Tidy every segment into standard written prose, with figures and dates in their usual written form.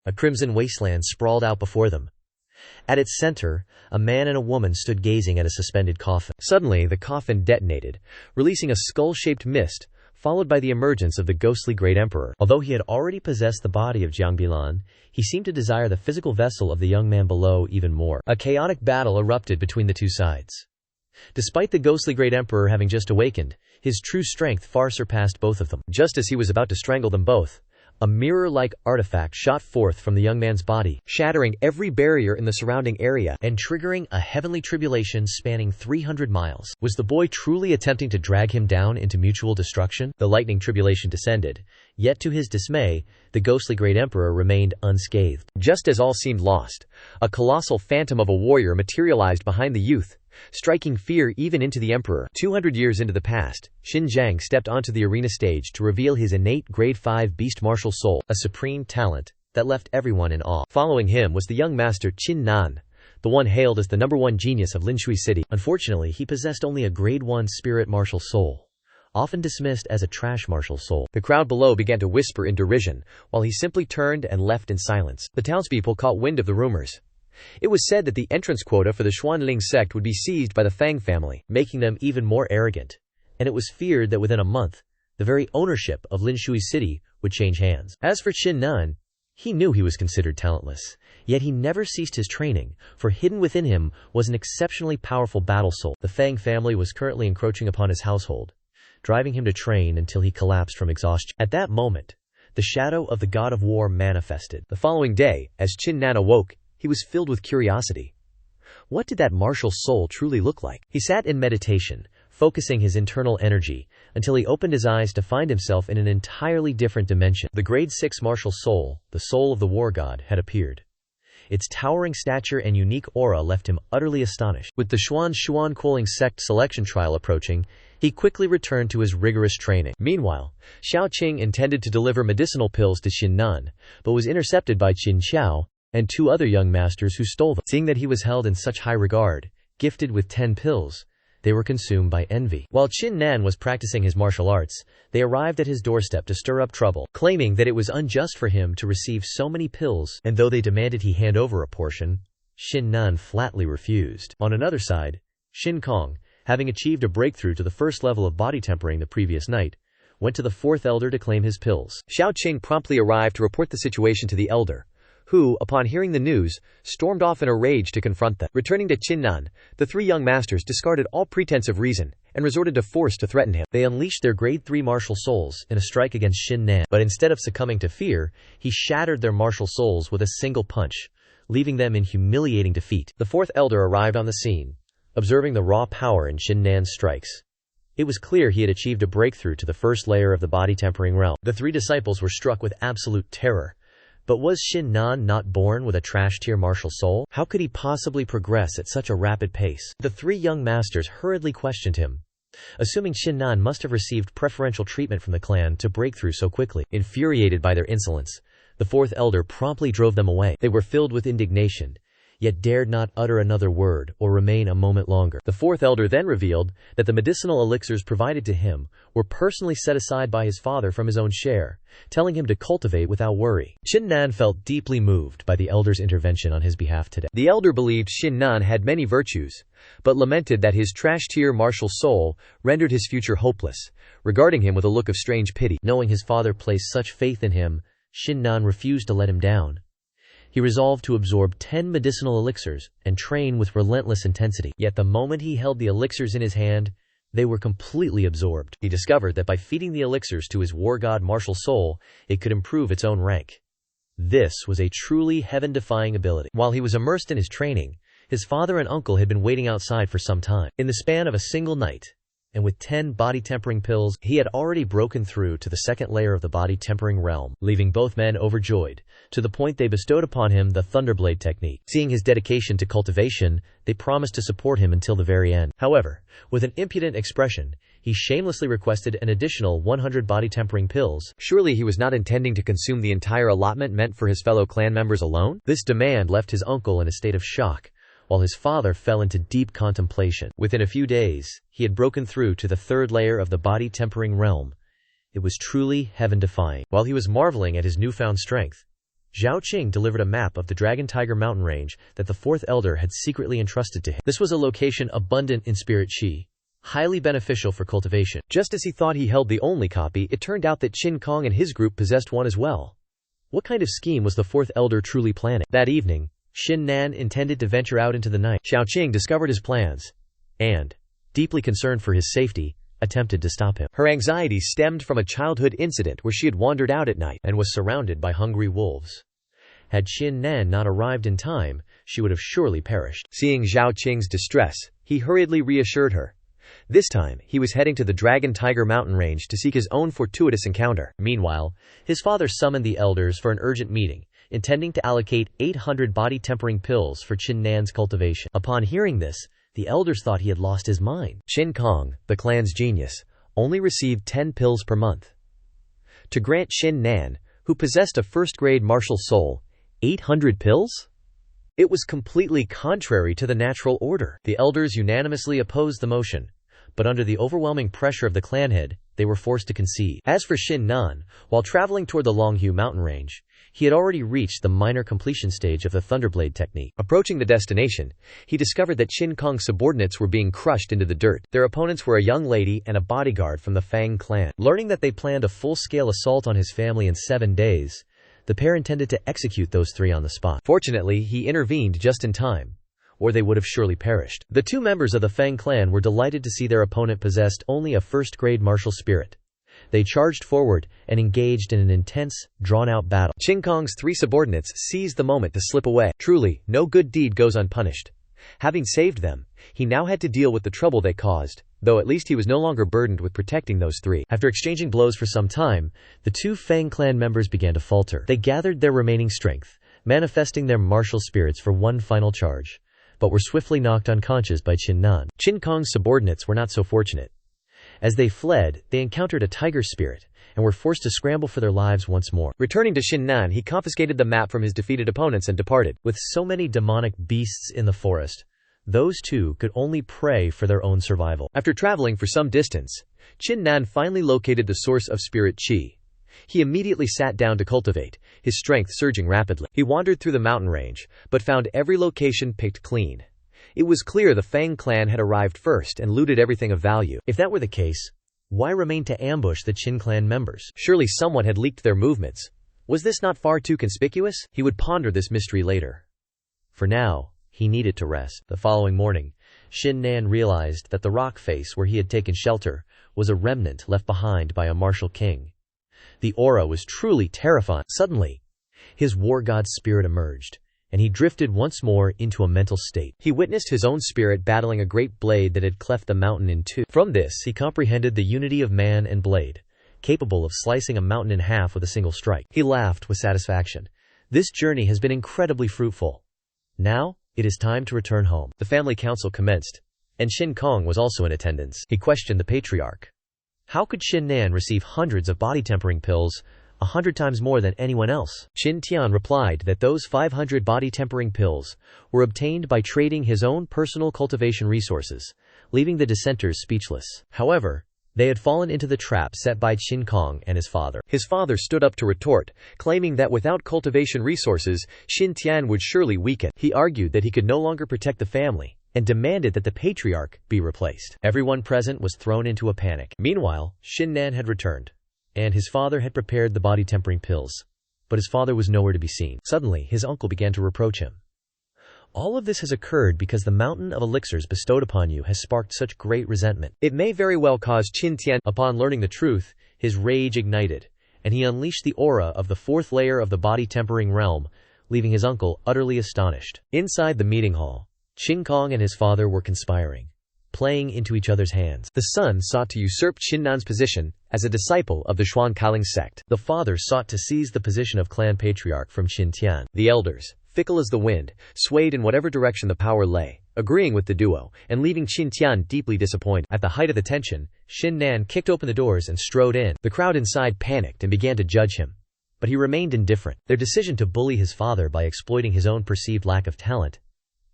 A crimson wasteland sprawled out before them. At its center, a man and a woman stood gazing at a suspended coffin. Suddenly, the coffin detonated, releasing a skull-shaped mist, followed by the emergence of the ghostly Great Emperor. Although he had already possessed the body of Jiang Bilan, he seemed to desire the physical vessel of the young man below even more. A chaotic battle erupted between the two sides. Despite the ghostly Great Emperor having just awakened, his true strength far surpassed both of them. Just as he was about to strangle them both, a mirror-like artifact shot forth from the young man's body, shattering every barrier in the surrounding area and triggering a heavenly tribulation spanning 300 miles. Was the boy truly attempting to drag him down into mutual destruction? The lightning tribulation descended, yet to his dismay, the ghostly Great Emperor remained unscathed. Just as all seemed lost, a colossal phantom of a warrior materialized behind the youth, striking fear even into the emperor. 200 years into the past, Xin Zhang stepped onto the arena stage to reveal his innate Grade 5 beast martial soul, a supreme talent that left everyone in awe. Following him was the young master Qin Nan, the one hailed as the #1 genius of Linshui City. Unfortunately, he possessed only a Grade 1 spirit martial soul, often dismissed as a trash martial soul. The crowd below began to whisper in derision, while he simply turned and left in silence. The townspeople caught wind of the rumors. It was said that the entrance quota for the Xuanling sect would be seized by the Fang family, making them even more arrogant, and it was feared that within a month, the very ownership of Linshui City would change hands. As for Qin Nan, he knew he was considered talentless, yet he never ceased his training, for hidden within him was an exceptionally powerful battle soul. The Fang family was currently encroaching upon his household, driving him to train until he collapsed from exhaustion. At that moment, the shadow of the god of war manifested. The following day, as Qin Nan awoke, he was filled with curiosity. What did that martial soul truly look like? He sat in meditation, focusing his internal energy, until he opened his eyes to find himself in an entirely different dimension. The Grade 6 martial soul, the soul of the war god, had appeared. Its towering stature and unique aura left him utterly astonished. With the Xuan Kuling sect selection trial approaching, he quickly returned to his rigorous training. Meanwhile, Xiao Qing intended to deliver medicinal pills to Xin Nan, but was intercepted by Qin Xiao and 2 other young masters who stole them. Seeing that he was held in such high regard, gifted with 10 pills, they were consumed by envy. While Qin Nan was practicing his martial arts, they arrived at his doorstep to stir up trouble, claiming that it was unjust for him to receive so many pills, and though they demanded he hand over a portion, Xin Nan flatly refused. On another side, Xin Kong, having achieved a breakthrough to the first level of body tempering the previous night, went to the 4th elder to claim his pills. Xiao Qing promptly arrived to report the situation to the elder, who, upon hearing the news, stormed off in a rage to confront them. Returning to Qin Nan, the 3 young masters discarded all pretense of reason and resorted to force to threaten him. They unleashed their Grade 3 martial souls in a strike against Xin Nan, but instead of succumbing to fear, he shattered their martial souls with a single punch, leaving them in humiliating defeat. The 4th elder arrived on the scene, observing the raw power in Xin Nan's strikes. It was clear he had achieved a breakthrough to the first layer of the body tempering realm. The 3 disciples were struck with absolute terror. But was Xin Nan not born with a trash-tier martial soul? How could he possibly progress at such a rapid pace? The 3 young masters hurriedly questioned him, assuming Xin Nan must have received preferential treatment from the clan to break through so quickly. Infuriated by their insolence, the 4th elder promptly drove them away. They were filled with indignation, yet dared not utter another word or remain a moment longer. The 4th elder then revealed that the medicinal elixirs provided to him were personally set aside by his father from his own share, telling him to cultivate without worry. Qin Nan felt deeply moved by the elder's intervention on his behalf today. The elder believed Xin Nan had many virtues, but lamented that his trash-tier martial soul rendered his future hopeless, regarding him with a look of strange pity. Knowing his father placed such faith in him, Xin Nan refused to let him down. He resolved to absorb 10 medicinal elixirs and train with relentless intensity. Yet the moment he held the elixirs in his hand, they were completely absorbed. He discovered that by feeding the elixirs to his war god martial soul, it could improve its own rank. This was a truly heaven-defying ability. While he was immersed in his training, his father and uncle had been waiting outside for some time. In the span of a single night, and with 10 body-tempering pills, he had already broken through to the 2nd layer of the body-tempering realm, leaving both men overjoyed, to the point they bestowed upon him the Thunderblade technique. Seeing his dedication to cultivation, they promised to support him until the very end. However, with an impudent expression, he shamelessly requested an additional 100 body-tempering pills. Surely he was not intending to consume the entire allotment meant for his fellow clan members alone? This demand left his uncle in a state of shock, while his father fell into deep contemplation. Within a few days, he had broken through to the 3rd layer of the body-tempering realm. It was truly heaven-defying. While he was marveling at his newfound strength, Zhao Qing delivered a map of the Dragon Tiger mountain range that the fourth elder had secretly entrusted to him. This was a location abundant in spirit qi, highly beneficial for cultivation. Just as he thought he held the only copy, it turned out that Qin Kong and his group possessed one as well. What kind of scheme was the fourth elder truly planning? That evening, Xin Nan intended to venture out into the night. Zhao Qing discovered his plans and, deeply concerned for his safety, attempted to stop him. Her anxiety stemmed from a childhood incident where she had wandered out at night and was surrounded by hungry wolves. Had Xin Nan not arrived in time, she would have surely perished. Seeing Zhao Qing's distress, he hurriedly reassured her. This time, he was heading to the Dragon Tiger mountain range to seek his own fortuitous encounter. Meanwhile, his father summoned the elders for an urgent meeting, intending to allocate 800 body-tempering pills for Qin Nan's cultivation. Upon hearing this, the elders thought he had lost his mind. Qin Kong, the clan's genius, only received 10 pills per month. To grant Qin Nan, who possessed a first-grade martial soul, 800 pills? It was completely contrary to the natural order. The elders unanimously opposed the motion, but under the overwhelming pressure of the clan head, they were forced to concede. As for Xin Nan, while traveling toward the Longhu mountain range, he had already reached the minor completion stage of the Thunderblade technique. Approaching the destination, he discovered that Qin Kong's subordinates were being crushed into the dirt. Their opponents were a young lady and a bodyguard from the Fang clan. Learning that they planned a full-scale assault on his family in 7 days, the pair intended to execute those three on the spot. Fortunately, he intervened just in time, or they would have surely perished. The two members of the Fang clan were delighted to see their opponent possessed only a first-grade martial spirit. They charged forward and engaged in an intense, drawn-out battle. Qin Kong's 3 subordinates seized the moment to slip away. Truly, no good deed goes unpunished. Having saved them, he now had to deal with the trouble they caused, though at least he was no longer burdened with protecting those 3. After exchanging blows for some time, the 2 Fang clan members began to falter. They gathered their remaining strength, manifesting their martial spirits for one final charge, but were swiftly knocked unconscious by Qin Nan. Qin Kong's subordinates were not so fortunate. As they fled, they encountered a tiger spirit, and were forced to scramble for their lives once more. Returning to Xin Nan, he confiscated the map from his defeated opponents and departed. With so many demonic beasts in the forest, those two could only pray for their own survival. After traveling for some distance, Qin Nan finally located the source of spirit qi. He immediately sat down to cultivate, his strength surging rapidly. He wandered through the mountain range, but found every location picked clean. It was clear the Fang clan had arrived first and looted everything of value. If that were the case, why remain to ambush the Qin clan members? Surely someone had leaked their movements. Was this not far too conspicuous? He would ponder this mystery later. For now, he needed to rest. The following morning, Xin Nan realized that the rock face where he had taken shelter was a remnant left behind by a martial king. The aura was truly terrifying. Suddenly, his war god's spirit emerged, and he drifted once more into a mental state. He witnessed his own spirit battling a great blade that had cleft the mountain in 2. From this, he comprehended the unity of man and blade, capable of slicing a mountain in half with a single strike. He laughed with satisfaction. This journey has been incredibly fruitful. Now, it is time to return home. The family council commenced, and Qin Kong was also in attendance. He questioned the patriarch. How could Xin Nan receive hundreds of body-tempering pills, 100 times more than anyone else? Qin Tian replied that those 500 body-tempering pills were obtained by trading his own personal cultivation resources, leaving the dissenters speechless. However, they had fallen into the trap set by Qin Kong and his father. His father stood up to retort, claiming that without cultivation resources, Qin Tian would surely weaken. He argued that he could no longer protect the family, and demanded that the patriarch be replaced. Everyone present was thrown into a panic. Meanwhile, Xin Nan had returned, and his father had prepared the body-tempering pills. But his father was nowhere to be seen. Suddenly, his uncle began to reproach him. All of this has occurred because the mountain of elixirs bestowed upon you has sparked such great resentment. It may very well cause Qin Tian. Upon learning the truth, his rage ignited, and he unleashed the aura of the 4th layer of the body-tempering realm, leaving his uncle utterly astonished. Inside the meeting hall, Qin Kong and his father were conspiring, playing into each other's hands. The son sought to usurp Qin Nan's position as a disciple of the Xuancaling sect. The father sought to seize the position of clan patriarch from Qin Tian. The elders, fickle as the wind, swayed in whatever direction the power lay, agreeing with the duo, and leaving Qin Tian deeply disappointed. At the height of the tension, Xin Nan kicked open the doors and strode in. The crowd inside panicked and began to judge him, but he remained indifferent. Their decision to bully his father by exploiting his own perceived lack of talent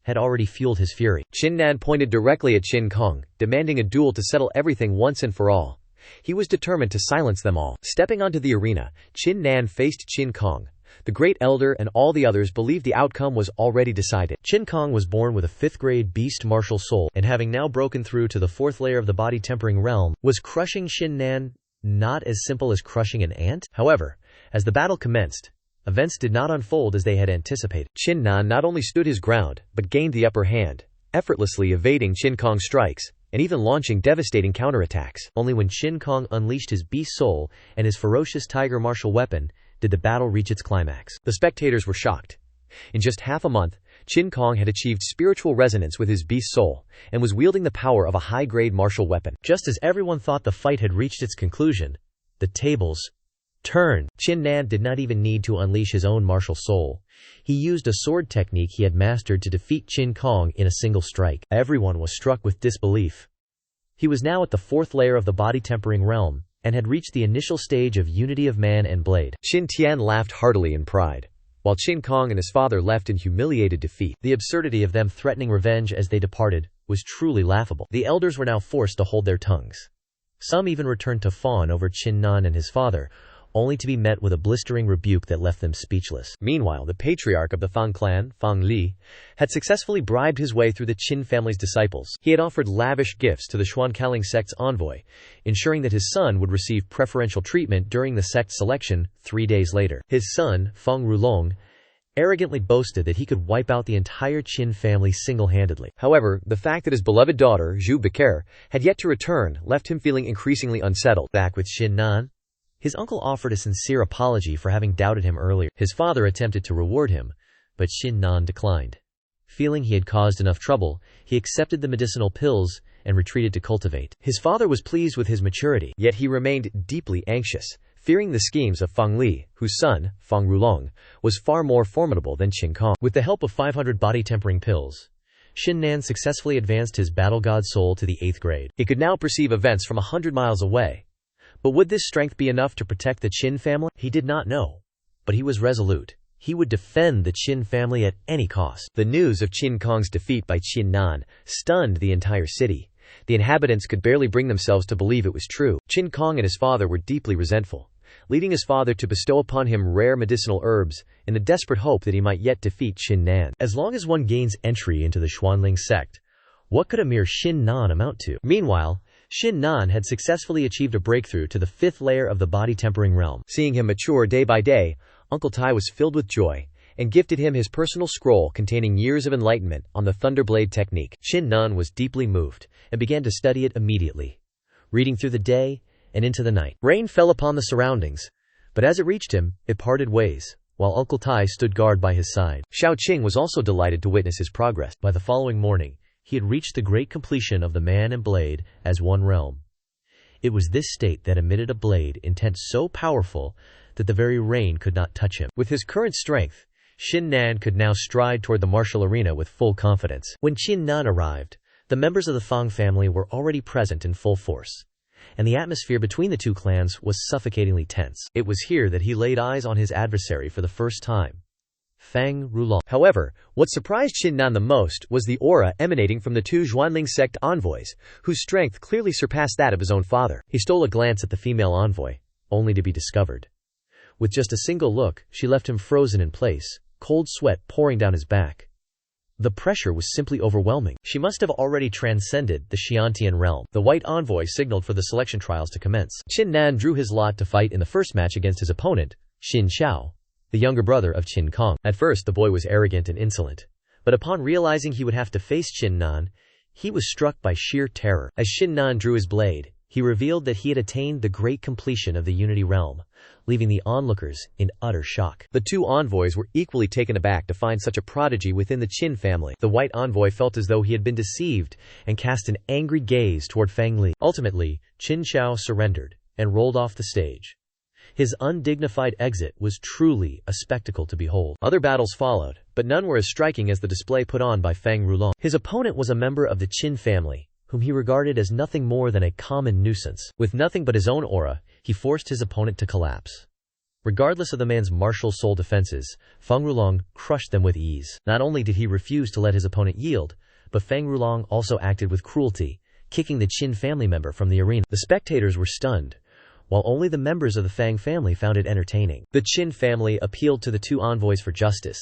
had already fueled his fury. Qin Nan pointed directly at Qin Kong, demanding a duel to settle everything once and for all. He was determined to silence them all. Stepping onto the arena, Qin Nan faced Qin Kong, The Great Elder and all the others believed the outcome was already decided. Qin Kong was born with a 5th-grade beast martial soul, and having now broken through to the 4th layer of the body-tempering realm, was crushing Xin Nan not as simple as crushing an ant? However, as the battle commenced, events did not unfold as they had anticipated. Qin Nan not only stood his ground, but gained the upper hand, effortlessly evading Qin Kong's strikes, and even launching devastating counterattacks. Only when Qin Kong unleashed his beast soul and his ferocious tiger martial weapon did the battle reach its climax. The spectators were shocked. In just half a month, Qin Kong had achieved spiritual resonance with his beast soul, and was wielding the power of a high-grade martial weapon. Just as everyone thought the fight had reached its conclusion, the tables turned. Qin Nan did not even need to unleash his own martial soul. He used a sword technique he had mastered to defeat Qin Kong in a single strike. Everyone was struck with disbelief. He was now at the 4th layer of the body-tempering realm, and had reached the initial stage of unity of man and blade. Qin Tian laughed heartily in pride, while Qin Kong and his father left in humiliated defeat. The absurdity of them threatening revenge as they departed was truly laughable. The elders were now forced to hold their tongues. Some even returned to fawn over Qin Nan and his father, only to be met with a blistering rebuke that left them speechless. Meanwhile, the patriarch of the Fang clan, Fang Li, had successfully bribed his way through the Qin family's disciples. He had offered lavish gifts to the Xuancaling sect's envoy, ensuring that his son would receive preferential treatment during the sect's selection 3 days later. His son, Feng Rulong, arrogantly boasted that he could wipe out the entire Qin family single-handedly. However, the fact that his beloved daughter, Zhu Beker, had yet to return left him feeling increasingly unsettled. Back with Qin Nan, his uncle offered a sincere apology for having doubted him earlier. His father attempted to reward him, but Qin Nan declined. Feeling he had caused enough trouble, he accepted the medicinal pills and retreated to cultivate. His father was pleased with his maturity, yet he remained deeply anxious, fearing the schemes of Feng Li, whose son, Feng Rulong, was far more formidable than Qin Kong. With the help of 500 body-tempering pills, Xin Nan successfully advanced his battle god soul to the 8th grade. He could now perceive events from 100 miles away. But would this strength be enough to protect the Qin family? He did not know. But he was resolute. He would defend the Qin family at any cost. The news of Qin Kong's defeat by Qin Nan stunned the entire city. The inhabitants could barely bring themselves to believe it was true. Qin Kong and his father were deeply resentful, leading his father to bestow upon him rare medicinal herbs in the desperate hope that he might yet defeat Qin Nan. As long as one gains entry into the Xuanling sect, what could a mere Qin Nan amount to? Meanwhile, Qin Nan had successfully achieved a breakthrough to the 5th layer of the body-tempering realm. Seeing him mature day by day, Uncle Tai was filled with joy, and gifted him his personal scroll containing years of enlightenment on the Thunderblade technique. Qin Nan was deeply moved, and began to study it immediately, reading through the day and into the night. Rain fell upon the surroundings, but as it reached him, it parted ways, while Uncle Tai stood guard by his side. Xiao Qing was also delighted to witness his progress. By the following morning, he had reached the great completion of the man and blade as one realm. It was this state that emitted a blade intent so powerful that the very rain could not touch him. With his current strength, Xin Nan could now stride toward the martial arena with full confidence. When Qin Nan arrived, the members of the Fang family were already present in full force, and the atmosphere between the two clans was suffocatingly tense. It was here that he laid eyes on his adversary for the first time, Feng Rulong. However, what surprised Qin Nan the most was the aura emanating from the two Xuanling sect envoys, whose strength clearly surpassed that of his own father. He stole a glance at the female envoy, only to be discovered. With just a single look, she left him frozen in place, cold sweat pouring down his back. The pressure was simply overwhelming. She must have already transcended the Xiantian realm. The white envoy signaled for the selection trials to commence. Qin Nan drew his lot to fight in the first match against his opponent, Xin Xiao, the younger brother of Qin Kong. At first the boy was arrogant and insolent, but upon realizing he would have to face Qin Nan, he was struck by sheer terror. As Qin Nan drew his blade, he revealed that he had attained the great completion of the Unity Realm, leaving the onlookers in utter shock. The two envoys were equally taken aback to find such a prodigy within the Qin family. The white envoy felt as though he had been deceived and cast an angry gaze toward Feng Li. Ultimately, Qin Xiao surrendered and rolled off the stage. His undignified exit was truly a spectacle to behold. Other battles followed, but none were as striking as the display put on by Feng Rulong. His opponent was a member of the Qin family, whom he regarded as nothing more than a common nuisance. With nothing but his own aura, he forced his opponent to collapse. Regardless of the man's martial soul defenses, Feng Rulong crushed them with ease. Not only did he refuse to let his opponent yield, but Feng Rulong also acted with cruelty, kicking the Qin family member from the arena. The spectators were stunned, while only the members of the Fang family found it entertaining. The Qin family appealed to the two envoys for justice,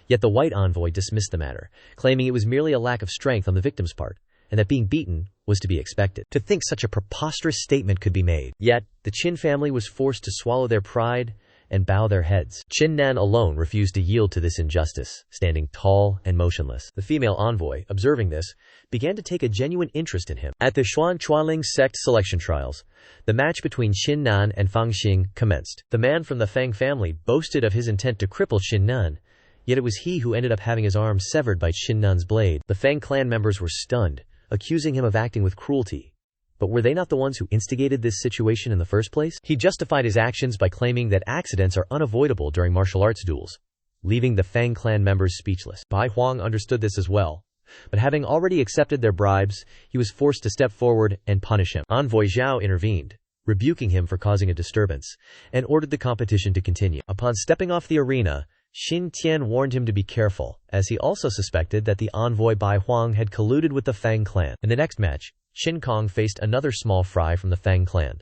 yet the white envoy dismissed the matter, claiming it was merely a lack of strength on the victim's part, and that being beaten was to be expected. To think such a preposterous statement could be made. Yet, the Qin family was forced to swallow their pride and bow their heads. Qin Nan alone refused to yield to this injustice, standing tall and motionless. The female envoy, observing this, began to take a genuine interest in him. At the Xuanling sect selection trials, the match between Qin Nan and Fang Xing commenced. The man from the Fang family boasted of his intent to cripple Qin Nan, yet it was he who ended up having his arm severed by Qin Nan's blade. The Fang clan members were stunned, accusing him of acting with cruelty. But were they not the ones who instigated this situation in the first place? He justified his actions by claiming that accidents are unavoidable during martial arts duels, leaving the Fang clan members speechless. Bai Huang understood this as well, but having already accepted their bribes, he was forced to step forward and punish him. Envoy Zhao intervened, rebuking him for causing a disturbance, and ordered the competition to continue. Upon stepping off the arena, Xin Tian warned him to be careful, as he also suspected that the envoy Bai Huang had colluded with the Fang clan. In the next match, Qin Kong faced another small fry from the Fang clan.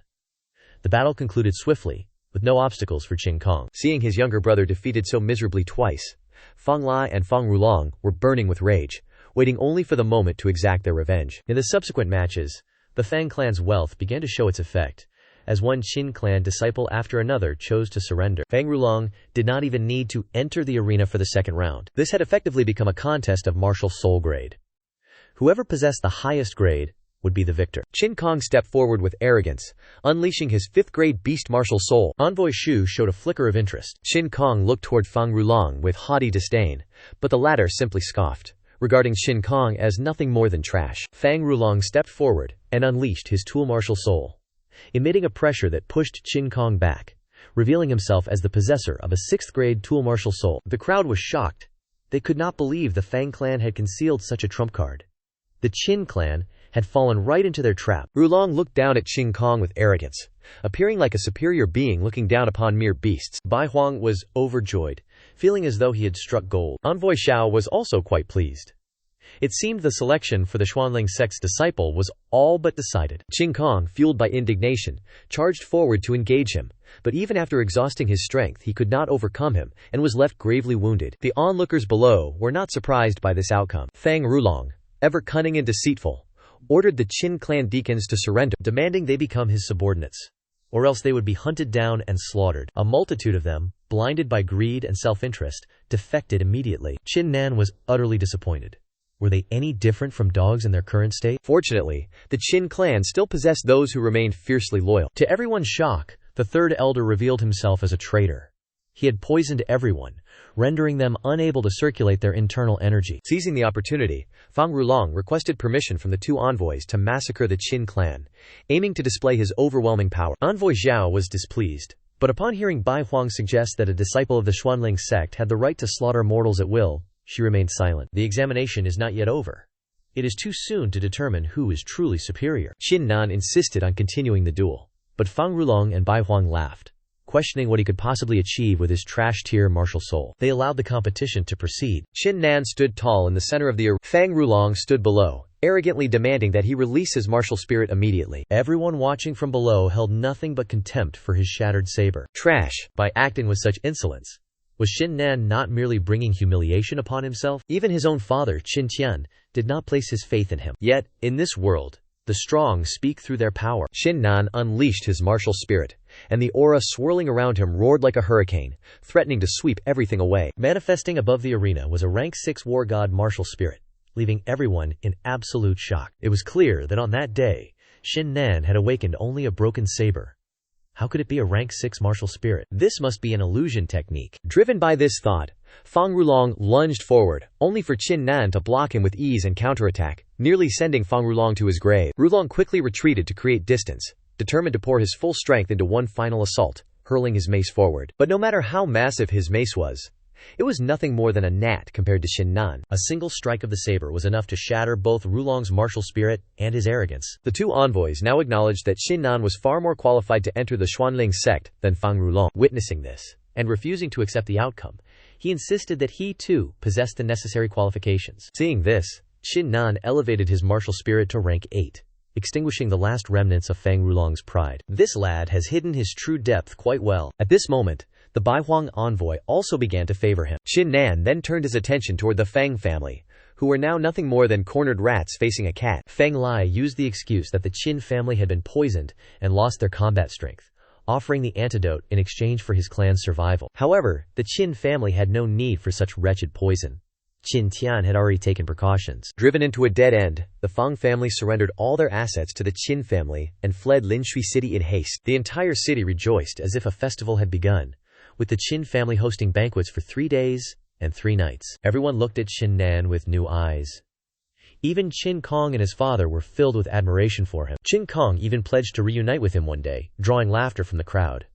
The battle concluded swiftly, with no obstacles for Qin Kong. Seeing his younger brother defeated so miserably twice, Fang Lai and Fang Rulong were burning with rage, waiting only for the moment to exact their revenge. In the subsequent matches, the Fang clan's wealth began to show its effect, as one Qin clan disciple after another chose to surrender. Fang Rulong did not even need to enter the arena for the second round. This had effectively become a contest of martial soul grade. Whoever possessed the highest grade would be the victor. Qin Kong stepped forward with arrogance, unleashing his 5th grade beast martial soul. Envoy Shu showed a flicker of interest. Qin Kong looked toward Fang Rulong with haughty disdain, but the latter simply scoffed, regarding Qin Kong as nothing more than trash. Fang Rulong stepped forward and unleashed his tool martial soul, emitting a pressure that pushed Qin Kong back, revealing himself as the possessor of a 6th grade tool martial soul. The crowd was shocked. They could not believe the Fang clan had concealed such a trump card. The Qin clan had fallen right into their trap. Rulong looked down at Qin Kong with arrogance, appearing like a superior being looking down upon mere beasts. Bai Huang was overjoyed, feeling as though he had struck gold. Envoy Xiao was also quite pleased. It seemed the selection for the Xuanling sect's disciple was all but decided. Qin Kong, fueled by indignation, charged forward to engage him, but even after exhausting his strength he could not overcome him, and was left gravely wounded. The onlookers below were not surprised by this outcome. Fang Rulong, ever cunning and deceitful, ordered the Qin clan deacons to surrender, demanding they become his subordinates, or else they would be hunted down and slaughtered. A multitude of them, blinded by greed and self-interest, defected immediately. Qin Nan was utterly disappointed. Were they any different from dogs in their current state? Fortunately, the Qin clan still possessed those who remained fiercely loyal. To everyone's shock, the third elder revealed himself as a traitor. He had poisoned everyone, rendering them unable to circulate their internal energy. Seizing the opportunity, Fang Rulong requested permission from the two envoys to massacre the Qin clan, aiming to display his overwhelming power. Envoy Zhao was displeased, but upon hearing Bai Huang suggest that a disciple of the Xuanling sect had the right to slaughter mortals at will, she remained silent. The examination is not yet over. It is too soon to determine who is truly superior. Qin Nan insisted on continuing the duel, but Fang Rulong and Bai Huang laughed, questioning what he could possibly achieve with his trash-tier martial soul. They allowed the competition to proceed. Qin Nan stood tall in the center of the arena. Fang Rulong stood below, arrogantly demanding that he release his martial spirit immediately. Everyone watching from below held nothing but contempt for his shattered saber. Trash! By acting with such insolence, was Qin Nan not merely bringing humiliation upon himself? Even his own father, Qin Tian, did not place his faith in him. Yet, in this world, the strong speak through their power. Qin Nan unleashed his martial spirit, and the aura swirling around him roared like a hurricane, threatening to sweep everything away. Manifesting above the arena was a rank 6 war god martial spirit, leaving everyone in absolute shock. It was clear that on that day, Qin Nan had awakened only a broken saber. How could it be a rank 6 martial spirit? This must be an illusion technique. Driven by this thought, Fang Rulong lunged forward, only for Qin Nan to block him with ease and counterattack, nearly sending Fang Rulong to his grave. Rulong quickly retreated to create distance, determined to pour his full strength into one final assault, hurling his mace forward. But no matter how massive his mace was, it was nothing more than a gnat compared to Qin Nan. A single strike of the saber was enough to shatter both Rulong's martial spirit and his arrogance. The two envoys now acknowledged that Qin Nan was far more qualified to enter the Xuanling sect than Fang Rulong. Witnessing this, and refusing to accept the outcome, he insisted that he too possessed the necessary qualifications. Seeing this, Qin Nan elevated his martial spirit to rank 8. extinguishing the last remnants of Feng Rulong's pride. This lad has hidden his true depth quite well. At this moment, the Baihuang envoy also began to favor him. Qin Nan then turned his attention toward the Feng family, who were now nothing more than cornered rats facing a cat. Feng Lai used the excuse that the Qin family had been poisoned and lost their combat strength, offering the antidote in exchange for his clan's survival. However, the Qin family had no need for such wretched poison. Qin Tian had already taken precautions. Driven into a dead end, the Feng family surrendered all their assets to the Qin family and fled Linshui city in haste. The entire city rejoiced as if a festival had begun, with the Qin family hosting banquets for 3 days and 3 nights. Everyone looked at Qin Nan with new eyes. Even Qin Kong and his father were filled with admiration for him. Qin Kong even pledged to reunite with him one day, drawing laughter from the crowd.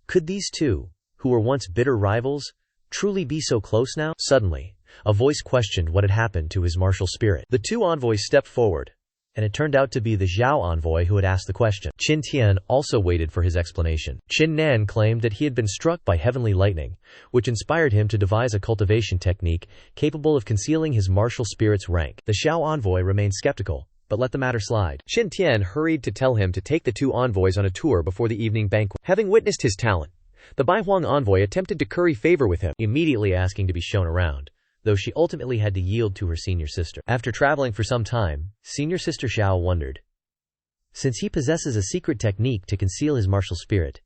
Could these two, who were once bitter rivals, truly be so close now? Suddenly, a voice questioned what had happened to his martial spirit. The two envoys stepped forward, and it turned out to be the Zhao envoy who had asked the question. Qin Tian also waited for his explanation. Qin Nan claimed that he had been struck by heavenly lightning, which inspired him to devise a cultivation technique capable of concealing his martial spirit's rank. The Zhao envoy remained skeptical, but let the matter slide. Qin Tian hurried to tell him to take the two envoys on a tour before the evening banquet. Having witnessed his talent, the Baihuang envoy attempted to curry favor with him, immediately asking to be shown around, though she ultimately had to yield to her senior sister. After traveling for some time, senior sister Xiao wondered. Since he possesses a secret technique to conceal his martial spirit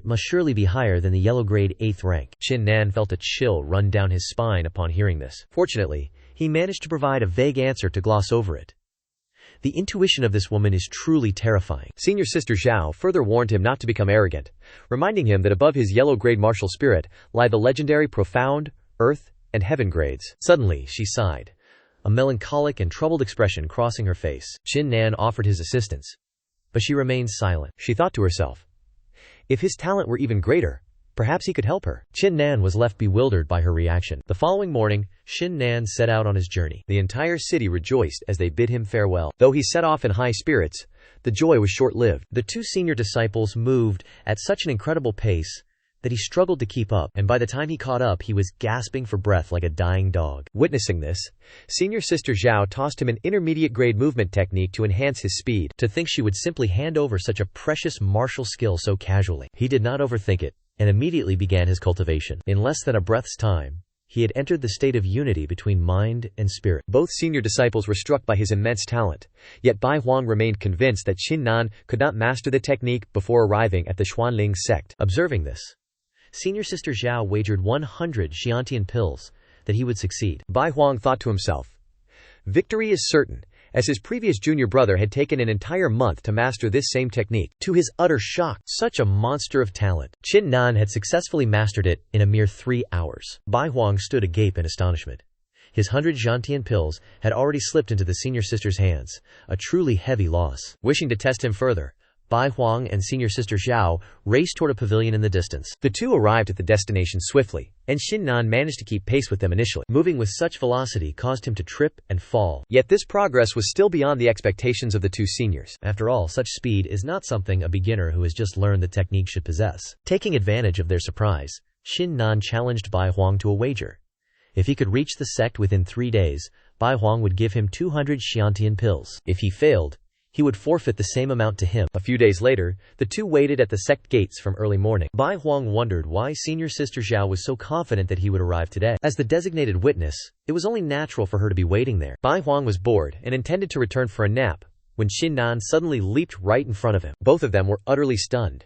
must surely be higher than the yellow grade 8th rank. Qin Nan felt a chill run down his spine upon hearing this. Fortunately, he managed to provide a vague answer to gloss over it. The intuition of this woman is truly terrifying. Senior sister Xiao further warned him not to become arrogant, reminding him that above his yellow grade martial spirit lie the legendary profound, earth, and heaven grades. Suddenly, she sighed, a melancholic and troubled expression crossing her face. Qin Nan offered his assistance, but she remained silent. She thought to herself, if his talent were even greater, perhaps he could help her. Qin Nan was left bewildered by her reaction. The following morning, Qin Nan set out on his journey. The entire city rejoiced as they bid him farewell. Though he set off in high spirits, the joy was short-lived. The two senior disciples moved at such an incredible pace that he struggled to keep up, and by the time he caught up he was gasping for breath like a dying dog. Witnessing this, senior sister Zhao tossed him an intermediate grade movement technique to enhance his speed. To think she would simply hand over such a precious martial skill so casually. He did not overthink it, and immediately began his cultivation. In less than a breath's time, he had entered the state of unity between mind and spirit. Both senior disciples were struck by his immense talent, yet Bai Huang remained convinced that Qin Nan could not master the technique before arriving at the Xuanling sect. Observing this, senior sister Zhao wagered 100 Xiantian pills that he would succeed. Bai Huang thought to himself, victory is certain, as his previous junior brother had taken an entire month to master this same technique. To his utter shock, such a monster of talent, Qin Nan had successfully mastered it in a mere 3 hours. Bai Huang stood agape in astonishment. His 100 Xiantian pills had already slipped into the senior sister's hands, a truly heavy loss. Wishing to test him further, Bai Huang and senior sister Zhao raced toward a pavilion in the distance. The two arrived at the destination swiftly, and Qin Nan managed to keep pace with them initially. Moving with such velocity caused him to trip and fall. Yet this progress was still beyond the expectations of the two seniors. After all, such speed is not something a beginner who has just learned the technique should possess. Taking advantage of their surprise, Qin Nan challenged Bai Huang to a wager. If he could reach the sect within 3 days, Bai Huang would give him 200 Xiantian pills. If he failed, he would forfeit the same amount to him. A few days later, the two waited at the sect gates from early morning. Bai Huang wondered why senior sister Zhao was so confident that he would arrive today. As the designated witness, it was only natural for her to be waiting there. Bai Huang was bored and intended to return for a nap, when Qin Nan suddenly leaped right in front of him. Both of them were utterly stunned.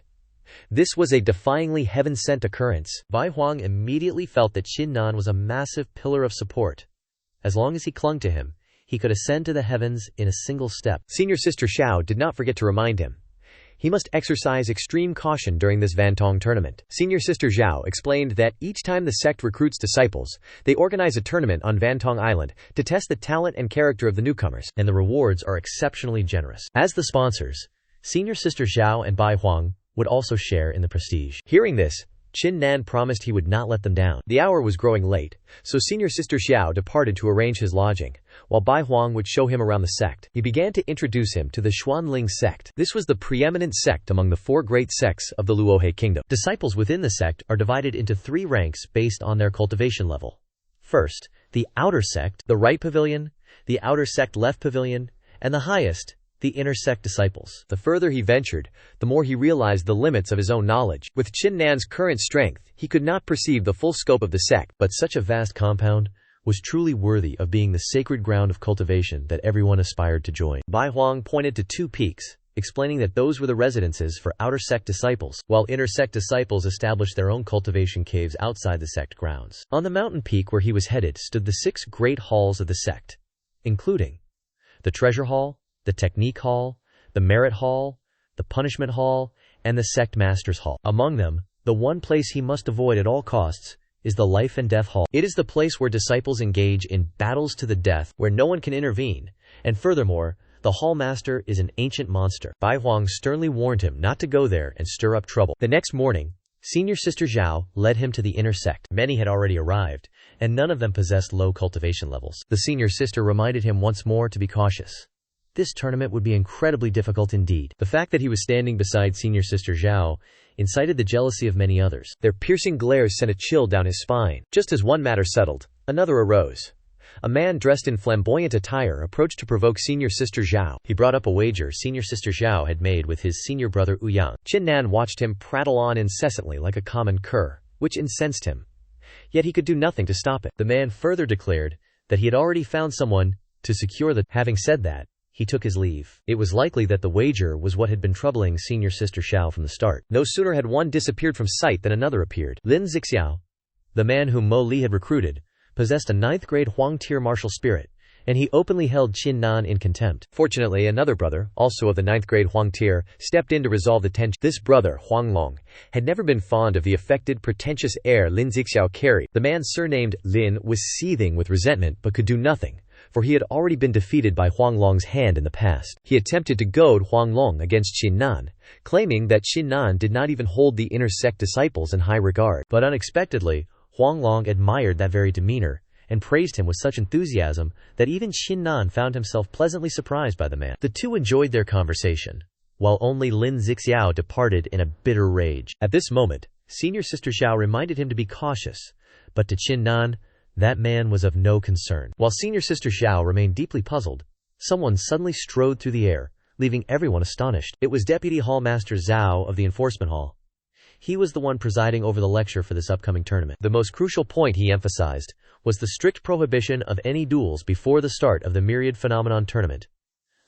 This was a defyingly heaven-sent occurrence. Bai Huang immediately felt that Qin Nan was a massive pillar of support. As long as he clung to him, he could ascend to the heavens in a single step. Senior sister Xiao did not forget to remind him. He must exercise extreme caution during this Vantong tournament. Senior sister Zhao explained that each time the sect recruits disciples, they organize a tournament on Vantong Island to test the talent and character of the newcomers, and the rewards are exceptionally generous. As the sponsors, senior sister Zhao and Bai Huang would also share in the prestige. Hearing this, Qin Nan promised he would not let them down. The hour was growing late, so senior sister Xiao departed to arrange his lodging, while Bai Huang would show him around the sect. He began to introduce him to the Xuanling sect. This was the preeminent sect among the 4 great sects of the Luohe kingdom. Disciples within the sect are divided into 3 ranks based on their cultivation level. First, the outer sect, the right pavilion, the outer sect left pavilion, and the highest, the inner sect disciples. The further he ventured, the more he realized the limits of his own knowledge. With Qin Nan's current strength, he could not perceive the full scope of the sect, but such a vast compound was truly worthy of being the sacred ground of cultivation that everyone aspired to join. Bai Huang pointed to 2 peaks, explaining that those were the residences for outer sect disciples, while inner sect disciples established their own cultivation caves outside the sect grounds. On the mountain peak where he was headed stood the 6 great halls of the sect, including the Treasure Hall, the Technique Hall, the Merit Hall, the Punishment Hall, and the Sect Masters Hall. Among them, the one place he must avoid at all costs is the Life and Death Hall. It is the place where disciples engage in battles to the death, where no one can intervene, and furthermore, the Hall Master is an ancient monster. Bai Huang sternly warned him not to go there and stir up trouble. The next morning, Senior Sister Zhao led him to the inner sect. Many had already arrived, and none of them possessed low cultivation levels. The senior sister reminded him once more to be cautious. This tournament would be incredibly difficult indeed. The fact that he was standing beside Senior Sister Zhao incited the jealousy of many others. Their piercing glares sent a chill down his spine. Just as one matter settled, another arose. A man dressed in flamboyant attire approached to provoke Senior Sister Zhao. He brought up a wager Senior Sister Zhao had made with his senior brother Ouyang. Qin Nan watched him prattle on incessantly like a common cur, which incensed him. Yet he could do nothing to stop it. The man further declared that he had already found someone to secure the. Having said that, he took his leave. It was likely that the wager was what had been troubling Senior Sister Zhao from the start. No sooner had one disappeared from sight than another appeared. Lin Zixiao, the man whom Mo Li had recruited, possessed a 9th-grade Huang-tier martial spirit, and he openly held Qin Nan in contempt. Fortunately, another brother, also of the 9th-grade Huang-tier, stepped in to resolve the tension. This brother, Huang Long, had never been fond of the affected, pretentious air Lin Zixiao carried. The man surnamed Lin was seething with resentment but could do nothing, for he had already been defeated by Huang Long's hand in the past. He attempted to goad Huang Long against Qin Nan, claiming that Qin Nan did not even hold the inner sect disciples in high regard. But unexpectedly, Huang Long admired that very demeanor and praised him with such enthusiasm that even Qin Nan found himself pleasantly surprised by the man. The two enjoyed their conversation, while only Lin Zixiao departed in a bitter rage. At this moment, Senior Sister Zhao reminded him to be cautious, but to Qin Nan, that man was of no concern. While Senior Sister Zhao remained deeply puzzled, someone suddenly strode through the air, leaving everyone astonished. It was Deputy Hall Master Zhao of the Enforcement Hall. He was the one presiding over the lecture for this upcoming tournament. The most crucial point he emphasized was the strict prohibition of any duels before the start of the Myriad Phenomenon tournament.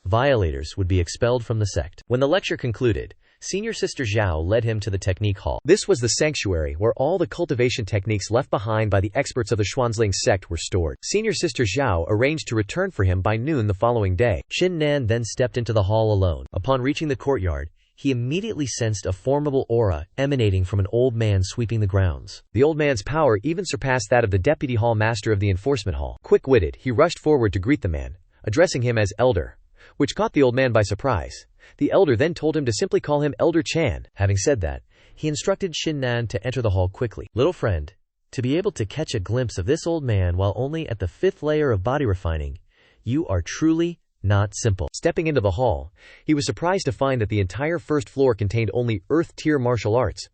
Violators would be expelled from the sect. When the lecture concluded, Senior Sister Zhao led him to the Technique Hall. This was the sanctuary where all the cultivation techniques left behind by the experts of the Xuanzling sect were stored. Senior Sister Zhao arranged to return for him by noon the following day. Qin Nan then stepped into the hall alone. Upon reaching the courtyard, he immediately sensed a formidable aura emanating from an old man sweeping the grounds. The old man's power even surpassed that of the Deputy Hall Master of the Enforcement Hall. Quick-witted, he rushed forward to greet the man, addressing him as Elder, which caught the old man by surprise. The elder then told him to simply call him Elder Chan. Having said that, he instructed Qin Nan to enter the hall quickly. Little friend, to be able to catch a glimpse of this old man while only at the 5th layer of body refining, you are truly not simple. Stepping into the hall, he was surprised to find that the entire first floor contained only Earth-tier martial arts.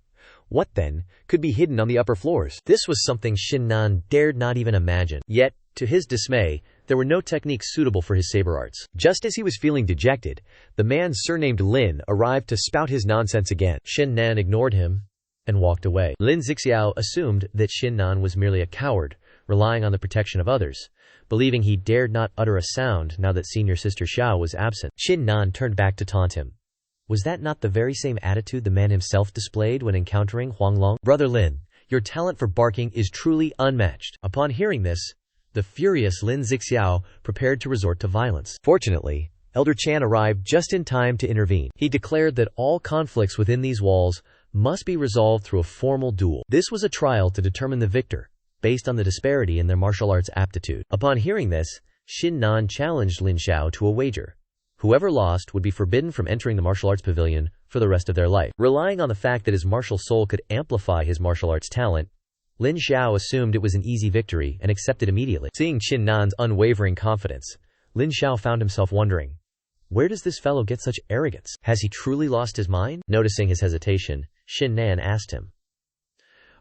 What, then, could be hidden on the upper floors? This was something Qin Nan dared not even imagine. Yet, to his dismay, there were no techniques suitable for his saber arts. Just as he was feeling dejected, the man surnamed Lin arrived to spout his nonsense again. Qin Nan ignored him and walked away. Lin Zixiao assumed that Qin Nan was merely a coward, relying on the protection of others, believing he dared not utter a sound now that Senior Sister Zhao was absent. Qin Nan turned back to taunt him. Was that not the very same attitude the man himself displayed when encountering Huang Long? Brother Lin, your talent for barking is truly unmatched. Upon hearing this, the furious Lin Zixiao prepared to resort to violence. Fortunately, Elder Chan arrived just in time to intervene. He declared that all conflicts within these walls must be resolved through a formal duel. This was a trial to determine the victor, based on the disparity in their martial arts aptitude. Upon hearing this, Qin Nan challenged Lin Xiao to a wager. Whoever lost would be forbidden from entering the martial arts pavilion for the rest of their life. Relying on the fact that his martial soul could amplify his martial arts talent, Lin Xiao assumed it was an easy victory and accepted immediately. Seeing Qin Nan's unwavering confidence, Lin Xiao found himself wondering, where does this fellow get such arrogance? Has he truly lost his mind? Noticing his hesitation, Qin Nan asked him,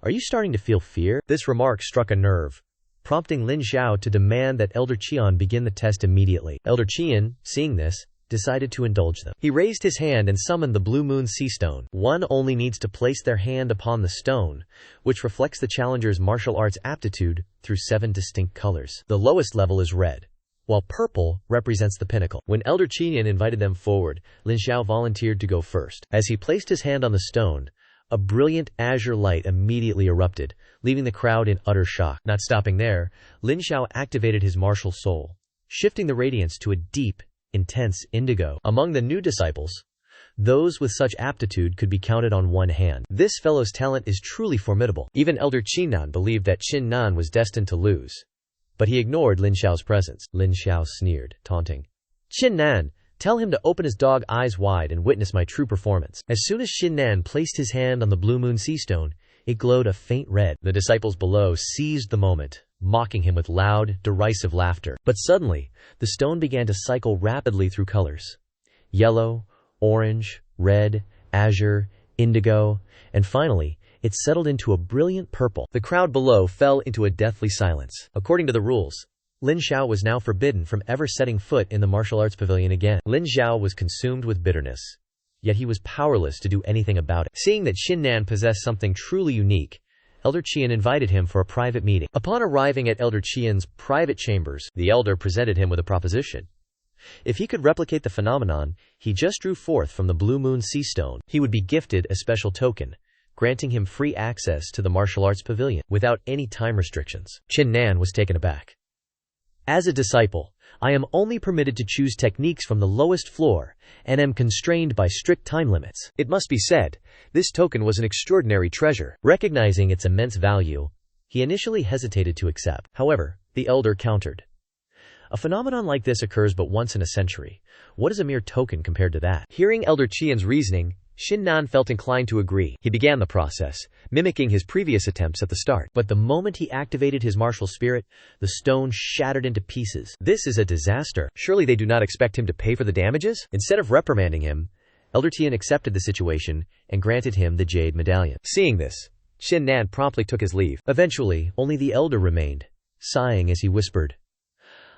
are you starting to feel fear? This remark struck a nerve, prompting Lin Xiao to demand that Elder Qian begin the test immediately. Elder Qian, seeing this, decided to indulge them. He raised his hand and summoned the Blue Moon Sea Stone. One only needs to place their hand upon the stone, which reflects the challenger's martial arts aptitude through 7 distinct colors. The lowest level is red, while purple represents the pinnacle. When Elder Qian invited them forward, Lin Xiao volunteered to go first. As he placed his hand on the stone, a brilliant azure light immediately erupted, leaving the crowd in utter shock. Not stopping there, Lin Xiao activated his martial soul, shifting the radiance to a deep, intense indigo. Among the new disciples, those with such aptitude could be counted on one hand. This fellow's talent is truly formidable. Even Elder Qinan believed that Qin Nan was destined to lose, but he ignored Lin Xiao's presence. Lin Xiao sneered, taunting, "Qin Nan, tell him to open his dog eyes wide and witness my true performance." As soon as Qin Nan placed his hand on the Blue Moon Sea Stone, it glowed a faint red. The disciples below seized the moment, mocking him with loud, derisive laughter. But suddenly, the stone began to cycle rapidly through colors: yellow, orange, red, azure, indigo, and finally, it settled into a brilliant purple. The crowd below fell into a deathly silence. According to the rules, Lin Xiao was now forbidden from ever setting foot in the martial arts pavilion again. Lin Xiao was consumed with bitterness, yet he was powerless to do anything about it. Seeing that Qin Nan possessed something truly unique, Elder Qian invited him for a private meeting. Upon arriving at Elder Qian's private chambers, the elder presented him with a proposition. If he could replicate the phenomenon he just drew forth from the Blue Moon Sea Stone, he would be gifted a special token, granting him free access to the martial arts pavilion without any time restrictions. Qin Nan was taken aback. "As a disciple, I am only permitted to choose techniques from the lowest floor and am constrained by strict time limits." It must be said, this token was an extraordinary treasure. Recognizing its immense value, he initially hesitated to accept. However, the elder countered, "A phenomenon like this occurs but once in a century. What is a mere token compared to that?" Hearing Elder Qian's reasoning, Qin Nan felt inclined to agree. He began the process, mimicking his previous attempts at the start. But the moment he activated his martial spirit, the stone shattered into pieces. This is a disaster. Surely they do not expect him to pay for the damages? Instead of reprimanding him, Elder Qian accepted the situation and granted him the jade medallion. Seeing this, Qin Nan promptly took his leave. Eventually, only the elder remained, sighing as he whispered,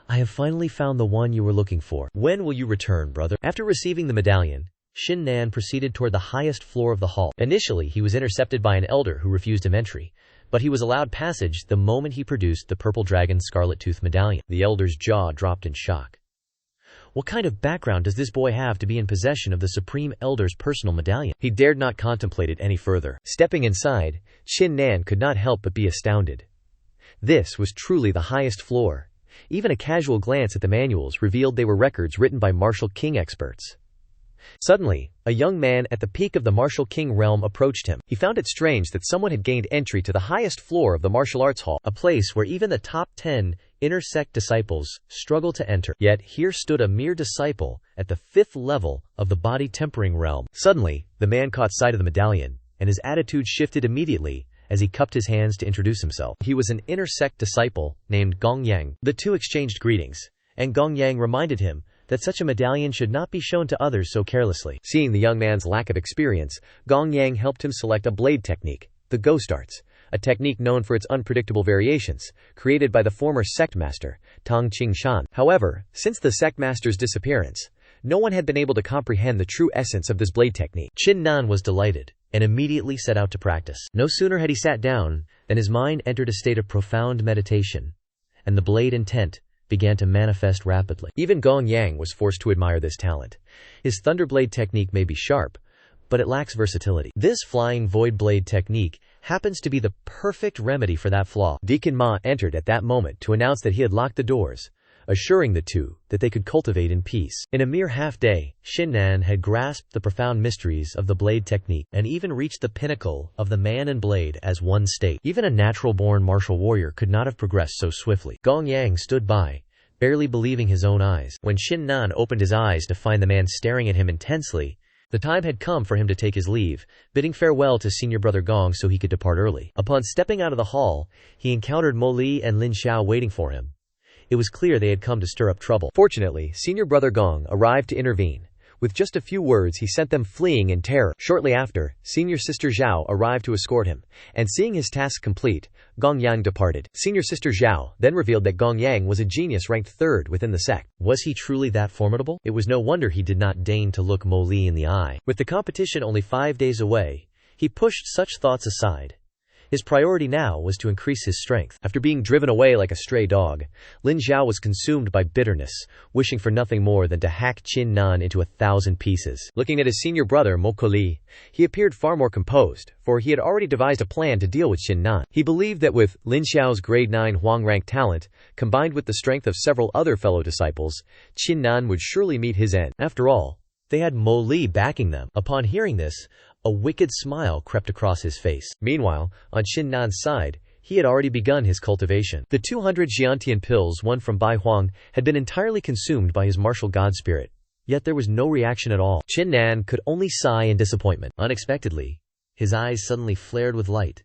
"I have finally found the one you were looking for. When will you return, brother?" After receiving the medallion, Qin Nan proceeded toward the highest floor of the hall. Initially, he was intercepted by an elder who refused him entry, but he was allowed passage the moment he produced the purple dragon scarlet tooth medallion. The elder's jaw dropped in shock. What kind of background does this boy have to be in possession of the Supreme Elder's personal medallion? He dared not contemplate it any further. Stepping inside, Qin Nan could not help but be astounded. This was truly the highest floor. Even a casual glance at the manuals revealed they were records written by martial king experts. Suddenly, a young man at the peak of the martial king realm approached him. He found it strange that someone had gained entry to the highest floor of the martial arts hall, a place where even the top 10 inner sect disciples struggle to enter. Yet here stood a mere disciple at the 5th level of the body tempering realm. Suddenly, the man caught sight of the medallion, and his attitude shifted immediately as he cupped his hands to introduce himself. He was an inner sect disciple named Gong Yang. The two exchanged greetings, and Gong Yang reminded him that such a medallion should not be shown to others so carelessly. Seeing the young man's lack of experience, Gong Yang helped him select a blade technique, the ghost arts, a technique known for its unpredictable variations, created by the former sect master, Tang Qingshan. However, since the sect master's disappearance, no one had been able to comprehend the true essence of this blade technique. Qin Nan was delighted, and immediately set out to practice. No sooner had he sat down, than his mind entered a state of profound meditation, and the blade intent began to manifest rapidly. Even Gong Yang was forced to admire this talent. His thunderblade technique may be sharp, but it lacks versatility. This flying void blade technique happens to be the perfect remedy for that flaw. Deacon Ma entered at that moment to announce that he had locked the doors, assuring the two that they could cultivate in peace. In a mere half-day, Qin Nan had grasped the profound mysteries of the blade technique and even reached the pinnacle of the man and blade as one state. Even a natural-born martial warrior could not have progressed so swiftly. Gong Yang stood by, barely believing his own eyes. When Qin Nan opened his eyes to find the man staring at him intensely, the time had come for him to take his leave, bidding farewell to senior brother Gong so he could depart early. Upon stepping out of the hall, he encountered Mo Li and Lin Xiao waiting for him. It was clear they had come to stir up trouble. Fortunately, senior brother Gong arrived to intervene. With just a few words he sent them fleeing in terror. Shortly after, Senior Sister Zhao arrived to escort him, and seeing his task complete, Gong Yang departed. Senior Sister Zhao then revealed that Gong Yang was a genius ranked third within the sect. Was he truly that formidable? It was no wonder he did not deign to look Mo Li in the eye. With the competition only 5 days away, he pushed such thoughts aside. His priority now was to increase his strength. After being driven away like a stray dog, Lin Zhao was consumed by bitterness, wishing for nothing more than to hack Qin Nan into 1,000 pieces. Looking at his senior brother Mo Li, he appeared far more composed, for he had already devised a plan to deal with Qin Nan. He believed that with Lin Xiao's grade 9 Huang rank talent, combined with the strength of several other fellow disciples, Qin Nan would surely meet his end. After all, they had Mo Li backing them. Upon hearing this, a wicked smile crept across his face. Meanwhile, on Qin Nan's side, he had already begun his cultivation. The 200 Xiantian pills won from Bai Huang had been entirely consumed by his martial god spirit, yet there was no reaction at all. Qin Nan could only sigh in disappointment. Unexpectedly, his eyes suddenly flared with light.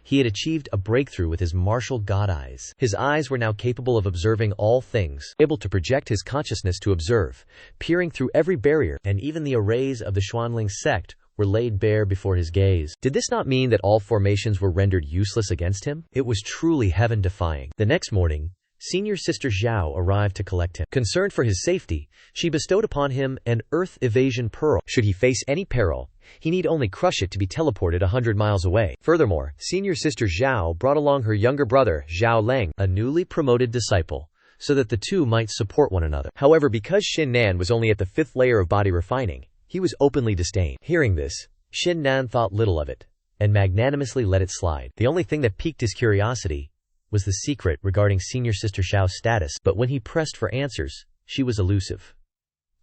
He had achieved a breakthrough with his martial god eyes. His eyes were now capable of observing all things, able to project his consciousness to observe, peering through every barrier, and even the arrays of the Xuanling sect were laid bare before his gaze. Did this not mean that all formations were rendered useless against him? It was truly heaven-defying. The next morning, Senior Sister Zhao arrived to collect him. Concerned for his safety, she bestowed upon him an earth evasion pearl. Should he face any peril, he need only crush it to be teleported 100 miles away. Furthermore, Senior Sister Zhao brought along her younger brother, Zhao Leng, a newly promoted disciple, so that the two might support one another. However, because Qin Nan was only at the 5th layer of body refining, he was openly disdained. Hearing this, Qin Nan thought little of it, and magnanimously let it slide. The only thing that piqued his curiosity was the secret regarding Senior Sister Zhao's status, but when he pressed for answers, she was elusive.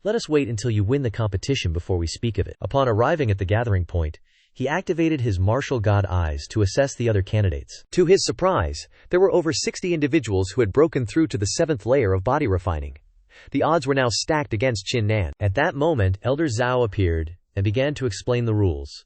Let us wait until you win the competition before we speak of it. Upon arriving at the gathering point, he activated his martial god eyes to assess the other candidates. To his surprise, there were over 60 individuals who had broken through to the 7th layer of body refining. The odds were now stacked against Qin Nan. At that moment, Elder Zhao appeared and began to explain the rules.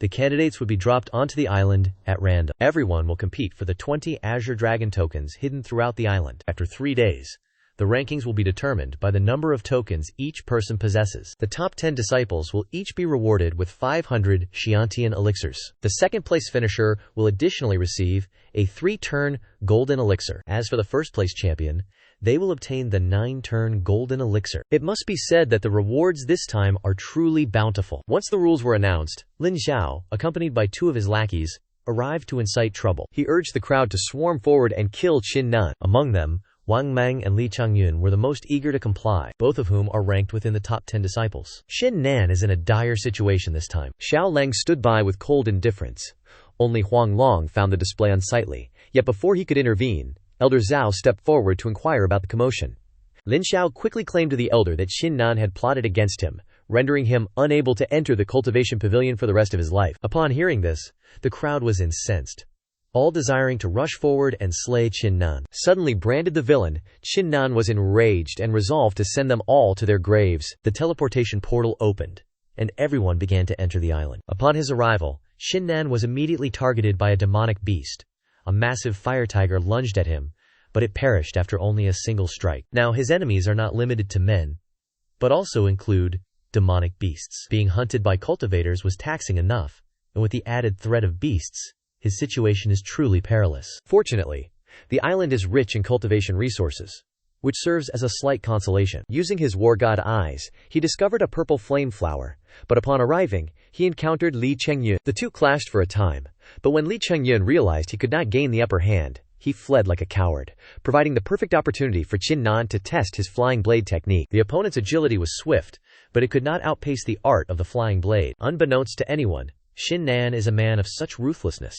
The candidates would be dropped onto the island at random. Everyone will compete for the 20 Azure Dragon tokens hidden throughout the island. After 3 days, the rankings will be determined by the number of tokens each person possesses. The top 10 disciples will each be rewarded with 500 Xiantian elixirs. The second-place finisher will additionally receive a 3-turn golden elixir. As for the first-place champion, they will obtain the 9-turn golden elixir. It must be said that the rewards this time are truly bountiful. Once the rules were announced, Lin Zhao, accompanied by 2 of his lackeys, arrived to incite trouble. He urged the crowd to swarm forward and kill Qin Nan. Among them, Wang Meng and Li Changyun were the most eager to comply, both of whom are ranked within the top 10 disciples. Qin Nan is in a dire situation this time. Xiao Leng stood by with cold indifference. Only Huang Long found the display unsightly, yet before he could intervene, Elder Zhao stepped forward to inquire about the commotion. Lin Xiao quickly claimed to the elder that Qin Nan had plotted against him, rendering him unable to enter the cultivation pavilion for the rest of his life. Upon hearing this, the crowd was incensed, all desiring to rush forward and slay Qin Nan. Suddenly branded the villain, Qin Nan was enraged and resolved to send them all to their graves. The teleportation portal opened, and everyone began to enter the island. Upon his arrival, Qin Nan was immediately targeted by a demonic beast. A massive fire tiger lunged at him, but it perished after only a single strike. Now his enemies are not limited to men, but also include demonic beasts. Being hunted by cultivators was taxing enough, and with the added threat of beasts, his situation is truly perilous. Fortunately, the island is rich in cultivation resources, which serves as a slight consolation. Using his war god eyes, he discovered a purple flame flower, but upon arriving, he encountered Li Changyun. The two clashed for a time, but when Li Changyun realized he could not gain the upper hand, he fled like a coward, providing the perfect opportunity for Qin Nan to test his flying blade technique. The opponent's agility was swift, but it could not outpace the art of the flying blade. Unbeknownst to anyone, Qin Nan is a man of such ruthlessness.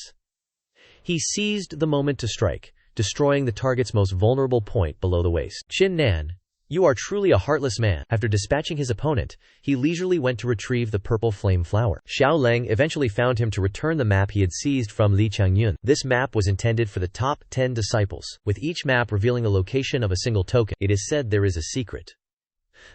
He seized the moment to strike, destroying the target's most vulnerable point below the waist. Qin Nan, you are truly a heartless man. After dispatching his opponent, he leisurely went to retrieve the purple flame flower. Xiao Leng eventually found him to return the map he had seized from Li Changyun. This map was intended for the top 10 disciples, with each map revealing a location of a single token. It is said there is a secret.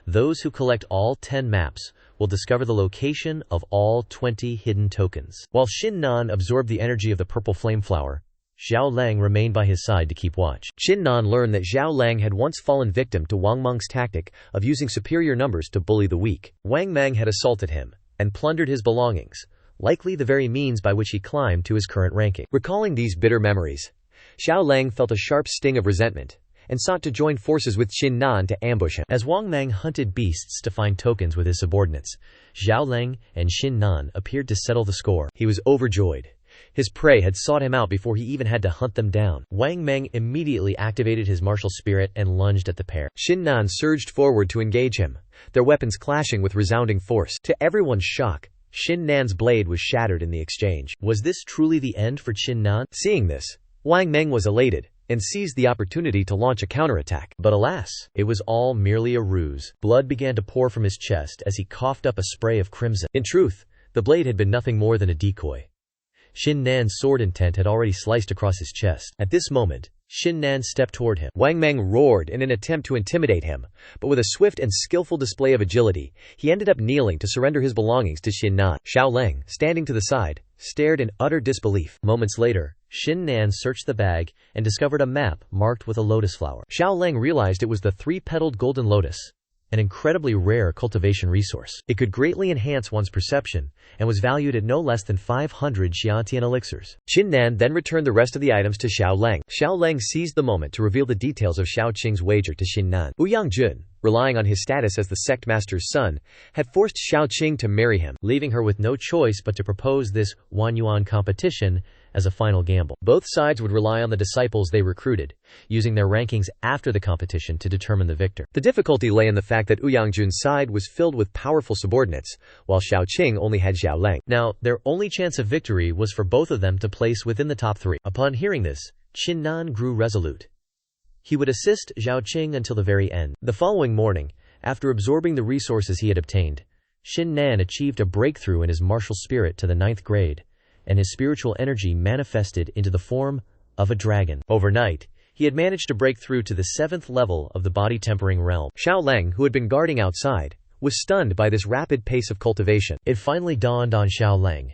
Those who collect all 10 maps will discover the location of all 20 hidden tokens. While Qin Nan absorbed the energy of the purple flame flower, Zhao Lang remained by his side to keep watch. Qin Nan learned that Zhao Lang had once fallen victim to Wang Meng's tactic of using superior numbers to bully the weak. Wang Meng had assaulted him and plundered his belongings, likely the very means by which he climbed to his current ranking. Recalling these bitter memories, Zhao Lang felt a sharp sting of resentment and sought to join forces with Qin Nan to ambush him. As Wang Meng hunted beasts to find tokens with his subordinates, Zhao Lang and Qin Nan appeared to settle the score. He was overjoyed. His prey had sought him out before he even had to hunt them down. Wang Meng immediately activated his martial spirit and lunged at the pair. Qin Nan surged forward to engage him, their weapons clashing with resounding force. To everyone's shock, Qin Nan's blade was shattered in the exchange. Was this truly the end for Qin Nan? Seeing this, Wang Meng was elated and seized the opportunity to launch a counterattack. But alas, it was all merely a ruse. Blood began to pour from his chest as he coughed up a spray of crimson. In truth, the blade had been nothing more than a decoy. Qin Nan's sword intent had already sliced across his chest. At this moment, Qin Nan stepped toward him. Wang Meng roared in an attempt to intimidate him, but with a swift and skillful display of agility, he ended up kneeling to surrender his belongings to Qin Nan. Zhao Lang, standing to the side, stared in utter disbelief. Moments later, Qin Nan searched the bag and discovered a map marked with a lotus flower. Zhao Lang realized it was the three-petaled golden lotus, an incredibly rare cultivation resource. It could greatly enhance one's perception and was valued at no less than 500 Xiantian elixirs. Qin Nan then returned the rest of the items to Zhao Lang. Zhao Lang seized the moment to reveal the details of Xiao Qing's wager to Qin Nan. Ouyang Jun, relying on his status as the sect master's son, had forced Xiao Qing to marry him, leaving her with no choice but to propose this Wanyuan competition as a final gamble. Both sides would rely on the disciples they recruited, using their rankings after the competition to determine the victor. The difficulty lay in the fact that Ouyang Jun's side was filled with powerful subordinates, while Xiao Qing only had Zhao Lang. Now, their only chance of victory was for both of them to place within the top three. Upon hearing this, Qin Nan grew resolute. He would assist Zhao Qing until the very end. The following morning, after absorbing the resources he had obtained, Qin Nan achieved a breakthrough in his martial spirit to the 9th grade, and his spiritual energy manifested into the form of a dragon. Overnight, he had managed to break through to the 7th level of the body-tempering realm. Zhao Lang, who had been guarding outside, was stunned by this rapid pace of cultivation. It finally dawned on Zhao Lang.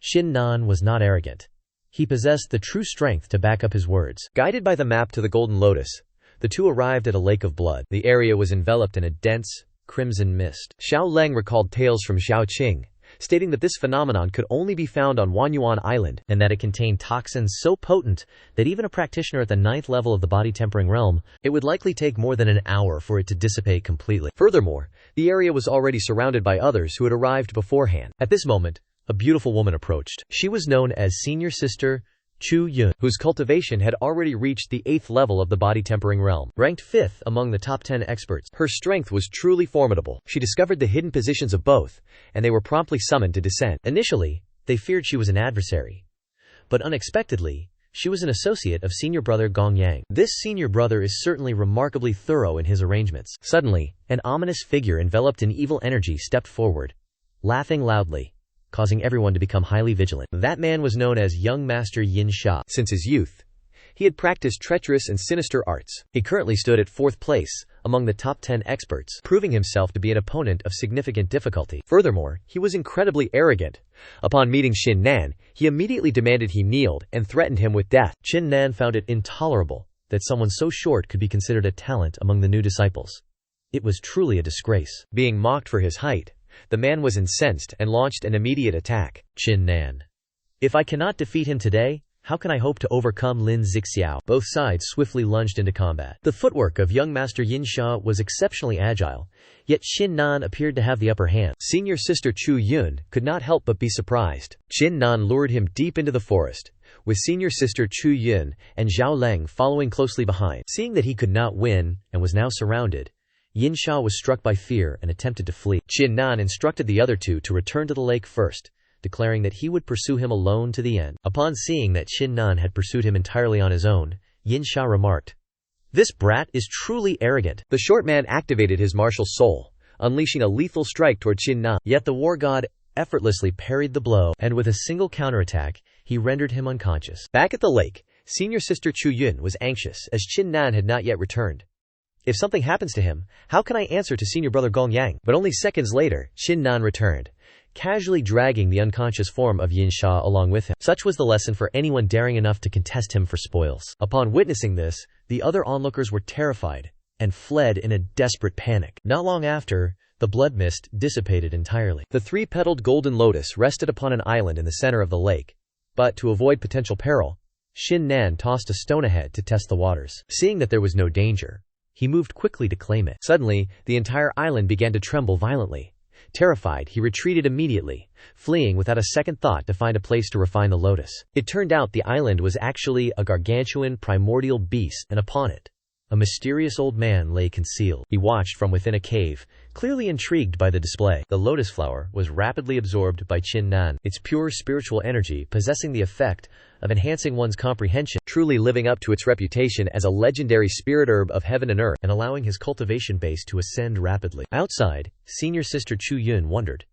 Qin Nan was not arrogant. He possessed the true strength to back up his words. Guided by the map to the Golden Lotus, the two arrived at a lake of blood. The area was enveloped in a dense, crimson mist. Zhao Lang recalled tales from Xiao Qing, stating that this phenomenon could only be found on Wanyuan Island, and that it contained toxins so potent that even a practitioner at the 9th level of the body-tempering realm, it would likely take more than an hour for it to dissipate completely. Furthermore, the area was already surrounded by others who had arrived beforehand. At this moment, a beautiful woman approached. She was known as Senior Sister Chu Yun, whose cultivation had already reached the 8th level of the body-tempering realm. Ranked 5th among the top 10 experts, her strength was truly formidable. She discovered the hidden positions of both, and they were promptly summoned to descent. Initially, they feared she was an adversary. But unexpectedly, she was an associate of senior brother Gong Yang. This senior brother is certainly remarkably thorough in his arrangements. Suddenly, an ominous figure enveloped in evil energy stepped forward, laughing loudly, causing everyone to become highly vigilant. That man was known as Young Master Yin Sha. Since his youth, he had practiced treacherous and sinister arts. He currently stood at 4th place among the top 10 experts, proving himself to be an opponent of significant difficulty. Furthermore, he was incredibly arrogant. Upon meeting Qin Nan, he immediately demanded he kneeled and threatened him with death. Qin Nan found it intolerable that someone so short could be considered a talent among the new disciples. It was truly a disgrace. Being mocked for his height, the man was incensed and launched an immediate attack. Qin Nan. If I cannot defeat him today, how can I hope to overcome Lin Zixiao? Both sides swiftly lunged into combat. The footwork of young Master Yin Sha was exceptionally agile, yet Qin Nan appeared to have the upper hand. Senior Sister Chu Yun could not help but be surprised. Qin Nan lured him deep into the forest, with Senior Sister Chu Yun and Zhao Lang following closely behind. Seeing that he could not win and was now surrounded, Yin Sha was struck by fear and attempted to flee. Qin Nan instructed the other two to return to the lake first, declaring that he would pursue him alone to the end. Upon seeing that Qin Nan had pursued him entirely on his own, Yin Sha remarked, "This brat is truly arrogant." The short man activated his martial soul, unleashing a lethal strike toward Qin Nan. Yet the war god effortlessly parried the blow, and with a single counterattack, he rendered him unconscious. Back at the lake, Senior Sister Chu Yun was anxious as Qin Nan had not yet returned. If something happens to him, how can I answer to Senior Brother Gong Yang? But only seconds later, Qin Nan returned, casually dragging the unconscious form of Yin Sha along with him. Such was the lesson for anyone daring enough to contest him for spoils. Upon witnessing this, the other onlookers were terrified and fled in a desperate panic. Not long after, the blood mist dissipated entirely. The three-petaled golden lotus rested upon an island in the center of the lake, but to avoid potential peril, Xin Nan tossed a stone ahead to test the waters. Seeing that there was no danger, he moved quickly to claim it. Suddenly, the entire island began to tremble violently. Terrified, he retreated immediately, fleeing without a second thought to find a place to refine the lotus. It turned out the island was actually a gargantuan primordial beast, and upon it, a mysterious old man lay concealed. He watched from within a cave, clearly intrigued by the display. The lotus flower was rapidly absorbed by Qin Nan, its pure spiritual energy possessing the effect of enhancing one's comprehension, truly living up to its reputation as a legendary spirit herb of heaven and earth, and allowing his cultivation base to ascend rapidly. Outside, senior sister Chu Yun wondered,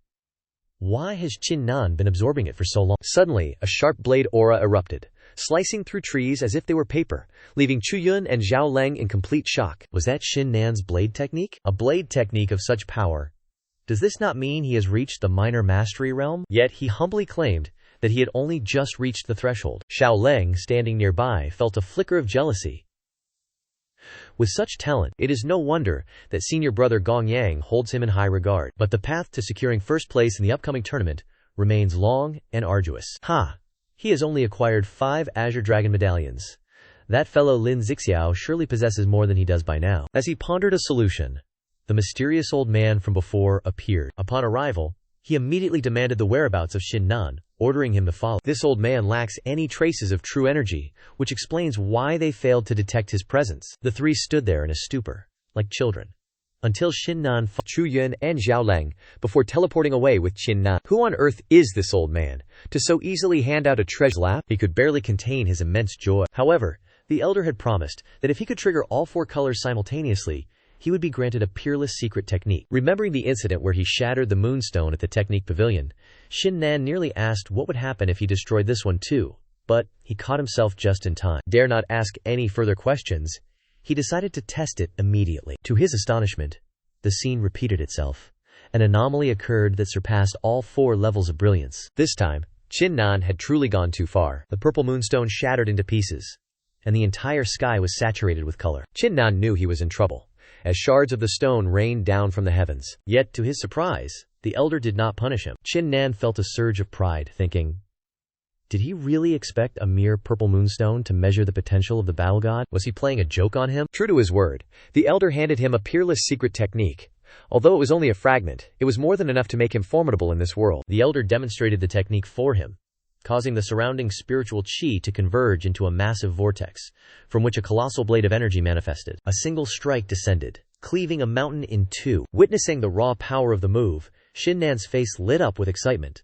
why has Qin Nan been absorbing it for so long? Suddenly, a sharp blade aura erupted, slicing through trees as if they were paper, leaving Chu Yun and Zhao Leng in complete shock. Was that Xin Nan's blade technique? A blade technique of such power. Does this not mean he has reached the minor mastery realm? Yet he humbly claimed that he had only just reached the threshold. Zhao Leng, standing nearby, felt a flicker of jealousy. With such talent, it is no wonder that senior brother Gong Yang holds him in high regard. But the path to securing first place in the upcoming tournament remains long and arduous. He has only acquired 5 Azure Dragon medallions. That fellow Lin Zixiao surely possesses more than he does by now. As he pondered a solution, the mysterious old man from before appeared. Upon arrival, he immediately demanded the whereabouts of Xin Nan, ordering him to follow. This old man lacks any traces of true energy, which explains why they failed to detect his presence. The three stood there in a stupor, like children, until Xin Nan followed Chu Yun and Zhao Leng, before teleporting away with Qin Nan. Who on earth is this old man, to so easily hand out a treasure lap? He could barely contain his immense joy. However, the elder had promised that if he could trigger all 4 colors simultaneously, he would be granted a peerless secret technique. Remembering the incident where he shattered the moonstone at the Technique Pavilion, Xin Nan nearly asked what would happen if he destroyed this one too, but he caught himself just in time. Dare not ask any further questions, he decided to test it immediately. To his astonishment, the scene repeated itself. An anomaly occurred that surpassed all 4 levels of brilliance. This time, Qin Nan had truly gone too far. The purple moonstone shattered into pieces, and the entire sky was saturated with color. Qin Nan knew he was in trouble, as shards of the stone rained down from the heavens. Yet, to his surprise, the elder did not punish him. Qin Nan felt a surge of pride, thinking, did he really expect a mere purple moonstone to measure the potential of the battle god? Was he playing a joke on him? True to his word, the elder handed him a peerless secret technique. Although it was only a fragment, it was more than enough to make him formidable in this world. The elder demonstrated the technique for him, causing the surrounding spiritual chi to converge into a massive vortex, from which a colossal blade of energy manifested. A single strike descended, cleaving a mountain in 2. Witnessing the raw power of the move, Xin Nan's face lit up with excitement.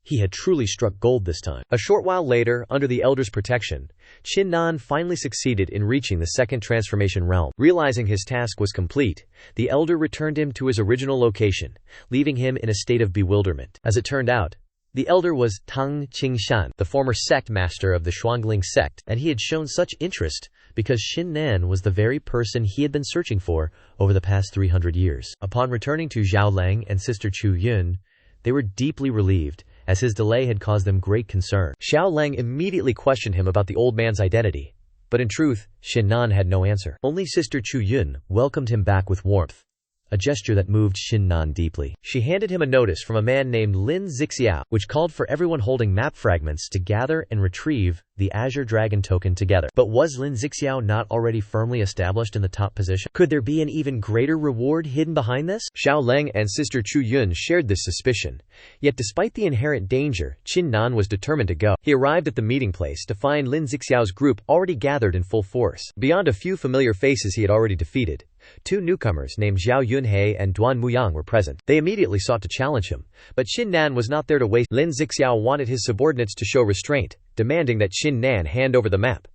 He had truly struck gold this time. A short while later, under the elder's protection, Qin Nan finally succeeded in reaching the second transformation realm. Realizing his task was complete, the elder returned him to his original location, leaving him in a state of bewilderment. As it turned out, the elder was Tang Qingshan, the former sect master of the Shuangling sect, and he had shown such interest because Xin Nan was the very person he had been searching for over the past 300 years. Upon returning to Zhao Leng and sister Chu Yun, they were deeply relieved, as his delay had caused them great concern. Zhao Leng immediately questioned him about the old man's identity, but in truth, Xin Nan had no answer. Only sister Chu Yun welcomed him back with warmth, a gesture that moved Xin Nan deeply. She handed him a notice from a man named Lin Zixiao, which called for everyone holding map fragments to gather and retrieve the Azure Dragon token together. But was Lin Zixiao not already firmly established in the top position? Could there be an even greater reward hidden behind this? Zhao Leng and sister Chu Yun shared this suspicion. Yet despite the inherent danger, Qin Nan was determined to go. He arrived at the meeting place to find Lin Zixiao's group already gathered in full force. Beyond a few familiar faces he had already defeated, 2 newcomers named Zhao Yunhei and Duan Muyang were present. They immediately sought to challenge him, but Qin Nan was not there to waste. Lin Zixiao wanted his subordinates to show restraint, demanding that Qin Nan hand over the map.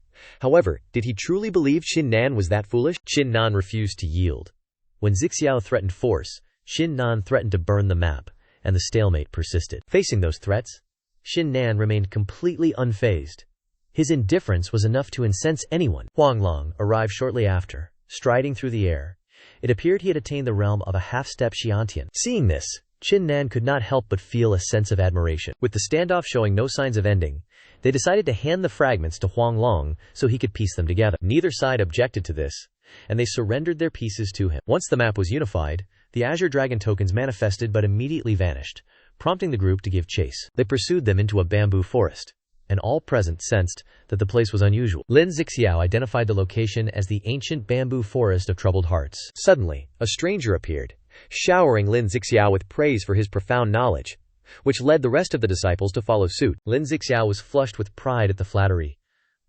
However, did he truly believe Qin Nan was that foolish? Qin Nan refused to yield. When Zixiao threatened force, Qin Nan threatened to burn the map, and the stalemate persisted. Facing those threats, Qin Nan remained completely unfazed. His indifference was enough to incense anyone. Huanglong arrived shortly after, striding through the air. It appeared he had attained the realm of a half-step Xiantian. Seeing this, Qin Nan could not help but feel a sense of admiration. With the standoff showing no signs of ending, they decided to hand the fragments to Huang Long so he could piece them together. Neither side objected to this, and they surrendered their pieces to him. Once the map was unified, the Azure Dragon tokens manifested but immediately vanished, prompting the group to give chase. They pursued them into a bamboo forest, and all present sensed that the place was unusual. Lin Zixiao identified the location as the ancient bamboo forest of troubled hearts. Suddenly, a stranger appeared, showering Lin Zixiao with praise for his profound knowledge, which led the rest of the disciples to follow suit. Lin Zixiao was flushed with pride at the flattery,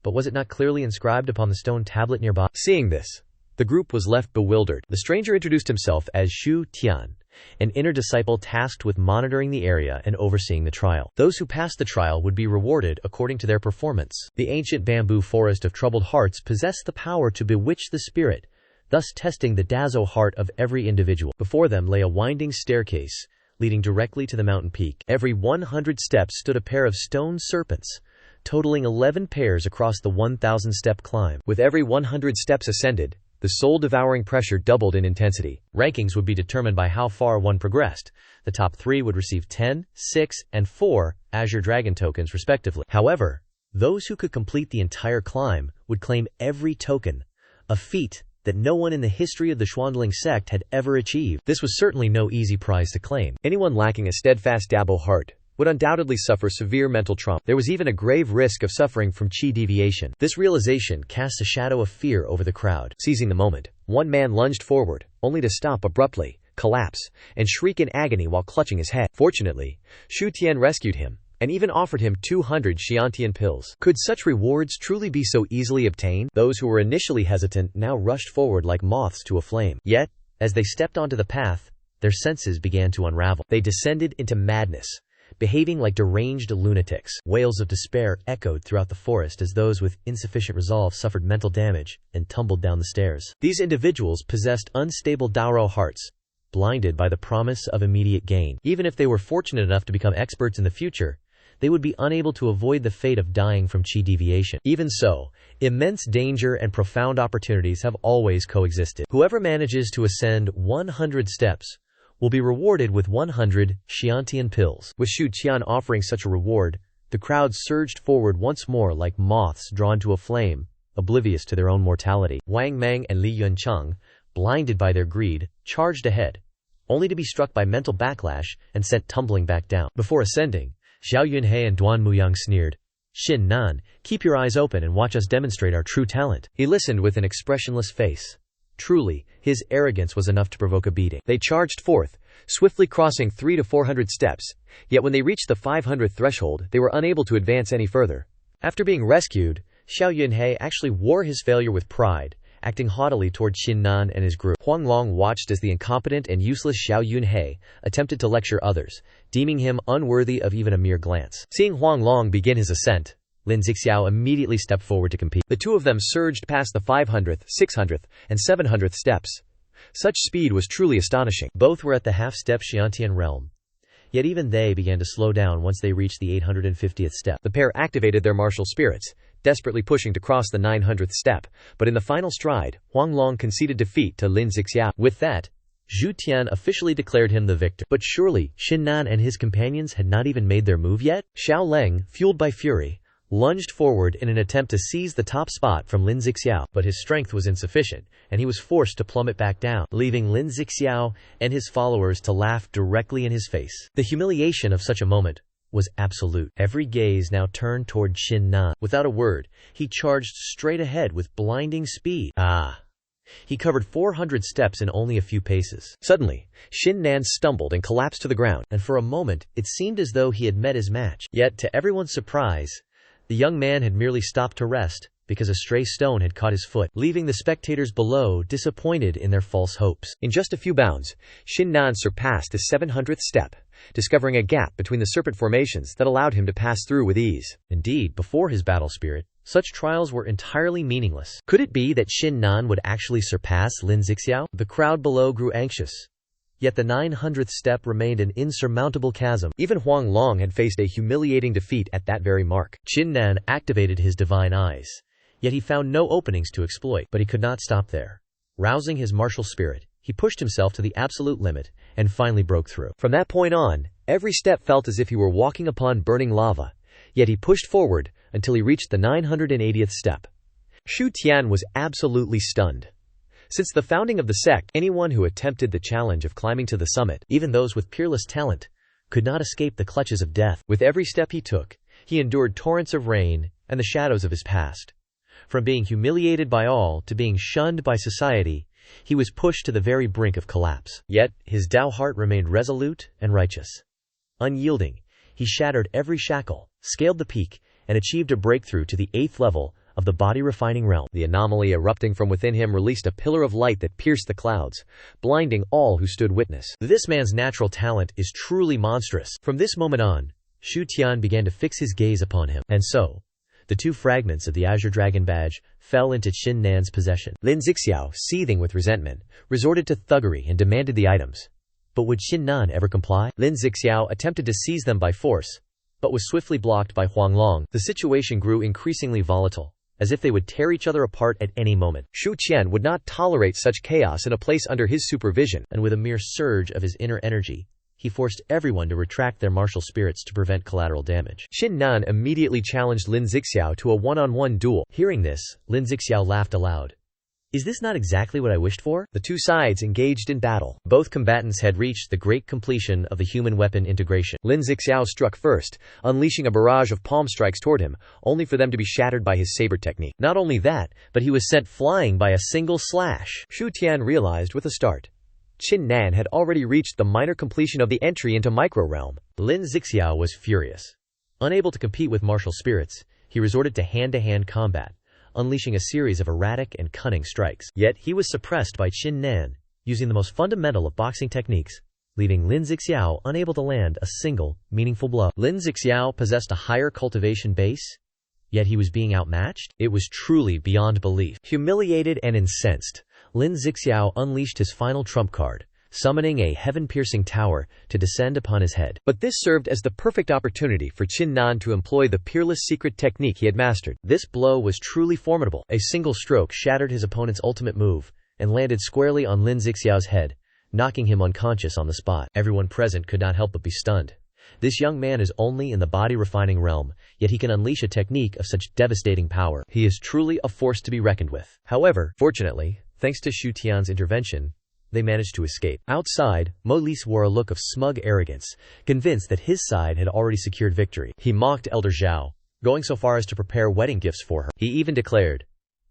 but was it not clearly inscribed upon the stone tablet nearby? Seeing this, the group was left bewildered. The stranger introduced himself as Xu Tian, an inner disciple tasked with monitoring the area and overseeing the trial. Those who passed the trial would be rewarded according to their performance. The ancient bamboo forest of troubled hearts possessed the power to bewitch the spirit, thus testing the dazzle heart of every individual. Before them lay a winding staircase, leading directly to the mountain peak. Every 100 steps stood a pair of stone serpents, totaling 11 pairs across the 1,000-step climb. With every 100 steps ascended, the soul-devouring pressure doubled in intensity. Rankings would be determined by how far one progressed. The top 3 would receive 10, 6, and 4 Azure Dragon tokens respectively. However, those who could complete the entire climb would claim every token, a feat that no one in the history of the Xuanling sect had ever achieved. This was certainly no easy prize to claim. Anyone lacking a steadfast Dabo heart would undoubtedly suffer severe mental trauma. There was even a grave risk of suffering from qi deviation. This realization cast a shadow of fear over the crowd. Seizing the moment, one man lunged forward, only to stop abruptly, collapse, and shriek in agony while clutching his head. Fortunately, Xu Tian rescued him, and even offered him 200 Xiantian pills. Could such rewards truly be so easily obtained? Those who were initially hesitant now rushed forward like moths to a flame. Yet, as they stepped onto the path, their senses began to unravel. They descended into madness, behaving like deranged lunatics. Wails of despair echoed throughout the forest as those with insufficient resolve suffered mental damage and tumbled down the stairs. These individuals possessed unstable Daoro hearts, blinded by the promise of immediate gain. Even if they were fortunate enough to become experts in the future, they would be unable to avoid the fate of dying from qi deviation. Even so, immense danger and profound opportunities have always coexisted. Whoever manages to ascend 100 steps will be rewarded with 100 Xiantian pills. With Xu Tian offering such a reward, the crowd surged forward once more like moths drawn to a flame, oblivious to their own mortality. Wang Meng and Li Yuncheng, blinded by their greed, charged ahead, only to be struck by mental backlash and sent tumbling back down. Before ascending, Xiao Yunhe and Duan Muyang sneered, "Xin Nan, keep your eyes open and watch us demonstrate our true talent." He listened with an expressionless face. Truly, his arrogance was enough to provoke a beating. They charged forth, swiftly crossing 300 to 400 steps, yet when they reached the 500th threshold, they were unable to advance any further. After being rescued, Xiao Yunhe actually wore his failure with pride, acting haughtily toward Xin Nan and his group. Huang Long watched as the incompetent and useless Xiao Yunhe attempted to lecture others, deeming him unworthy of even a mere glance. Seeing Huang Long begin his ascent, Lin Zixiao immediately stepped forward to compete. The two of them surged past the 500th, 600th, and 700th steps. Such speed was truly astonishing. Both were at the half-step Xiantian realm, yet even they began to slow down once they reached the 850th step. The pair activated their martial spirits, desperately pushing to cross the 900th step, but in the final stride, Huang Long conceded defeat to Lin Zixiao. With that, Xu Tian officially declared him the victor. But surely, Xin Nan and his companions had not even made their move yet? Xiao Leng, fueled by fury, lunged forward in an attempt to seize the top spot from Lin Zixiao, but his strength was insufficient, and he was forced to plummet back down, leaving Lin Zixiao and his followers to laugh directly in his face. The humiliation of such a moment was absolute. Every gaze now turned toward Xin Nan. Without a word, he charged straight ahead with blinding speed. He covered 400 steps in only a few paces. Suddenly, Xin Nan stumbled and collapsed to the ground, and for a moment, it seemed as though he had met his match. Yet, to everyone's surprise, the young man had merely stopped to rest because a stray stone had caught his foot, leaving the spectators below disappointed in their false hopes. In just a few bounds, Xin Nan surpassed the 700th step, discovering a gap between the serpent formations that allowed him to pass through with ease. Indeed, before his battle spirit, such trials were entirely meaningless. Could it be that Xin Nan would actually surpass Lin Zixiao? The crowd below grew anxious. Yet the 900th step remained an insurmountable chasm. Even Huang Long had faced a humiliating defeat at that very mark. Xin Nan activated his divine eyes, yet he found no openings to exploit. But he could not stop there. Rousing his martial spirit, he pushed himself to the absolute limit, and finally broke through. From that point on, every step felt as if he were walking upon burning lava, yet he pushed forward until he reached the 980th step. Shu Tian was absolutely stunned. Since the founding of the sect, anyone who attempted the challenge of climbing to the summit, even those with peerless talent, could not escape the clutches of death. With every step he took, he endured torrents of rain and the shadows of his past. From being humiliated by all to being shunned by society, he was pushed to the very brink of collapse. Yet, his Tao heart remained resolute and righteous. Unyielding, he shattered every shackle, scaled the peak, and achieved a breakthrough to the 8th level of the body-refining realm. The anomaly erupting from within him released a pillar of light that pierced the clouds, blinding all who stood witness. This man's natural talent is truly monstrous. From this moment on, Shu Tian began to fix his gaze upon him. And so, the 2 fragments of the Azure Dragon Badge fell into Qin Nan's possession. Lin Zixiao, seething with resentment, resorted to thuggery and demanded the items. But would Qin Nan ever comply? Lin Zixiao attempted to seize them by force, but was swiftly blocked by Huang Long. The situation grew increasingly volatile, as if they would tear each other apart at any moment. Shu Tian would not tolerate such chaos in a place under his supervision, and with a mere surge of his inner energy, he forced everyone to retract their martial spirits to prevent collateral damage. Qin Nan immediately challenged Lin Zixiao to a one-on-one duel. Hearing this, Lin Zixiao laughed aloud. Is this not exactly what I wished for? The 2 sides engaged in battle. Both combatants had reached the great completion of the human weapon integration. Lin Zixiao struck first, unleashing a barrage of palm strikes toward him, only for them to be shattered by his saber technique. Not only that, but he was sent flying by a single slash. Shu Tian realized with a start, Qin Nan had already reached the minor completion of the entry into micro-realm. Lin Zixiao was furious. Unable to compete with martial spirits, he resorted to hand-to-hand combat, unleashing a series of erratic and cunning strikes. Yet he was suppressed by Qin Nan, using the most fundamental of boxing techniques, leaving Lin Zixiao unable to land a single, meaningful blow. Lin Zixiao possessed a higher cultivation base, yet he was being outmatched? It was truly beyond belief. Humiliated and incensed, Lin Zixiao unleashed his final trump card, summoning a heaven-piercing tower to descend upon his head. But this served as the perfect opportunity for Qin Nan to employ the peerless secret technique he had mastered. This blow was truly formidable. A single stroke shattered his opponent's ultimate move and landed squarely on Lin Zixiao's head, knocking him unconscious on the spot. Everyone present could not help but be stunned. This young man is only in the body-refining realm, yet he can unleash a technique of such devastating power. He is truly a force to be reckoned with. However, fortunately, thanks to Shu Tian's intervention, they managed to escape. Outside, Mo Lise wore a look of smug arrogance, convinced that his side had already secured victory. He mocked Elder Zhao, going so far as to prepare wedding gifts for her. He even declared,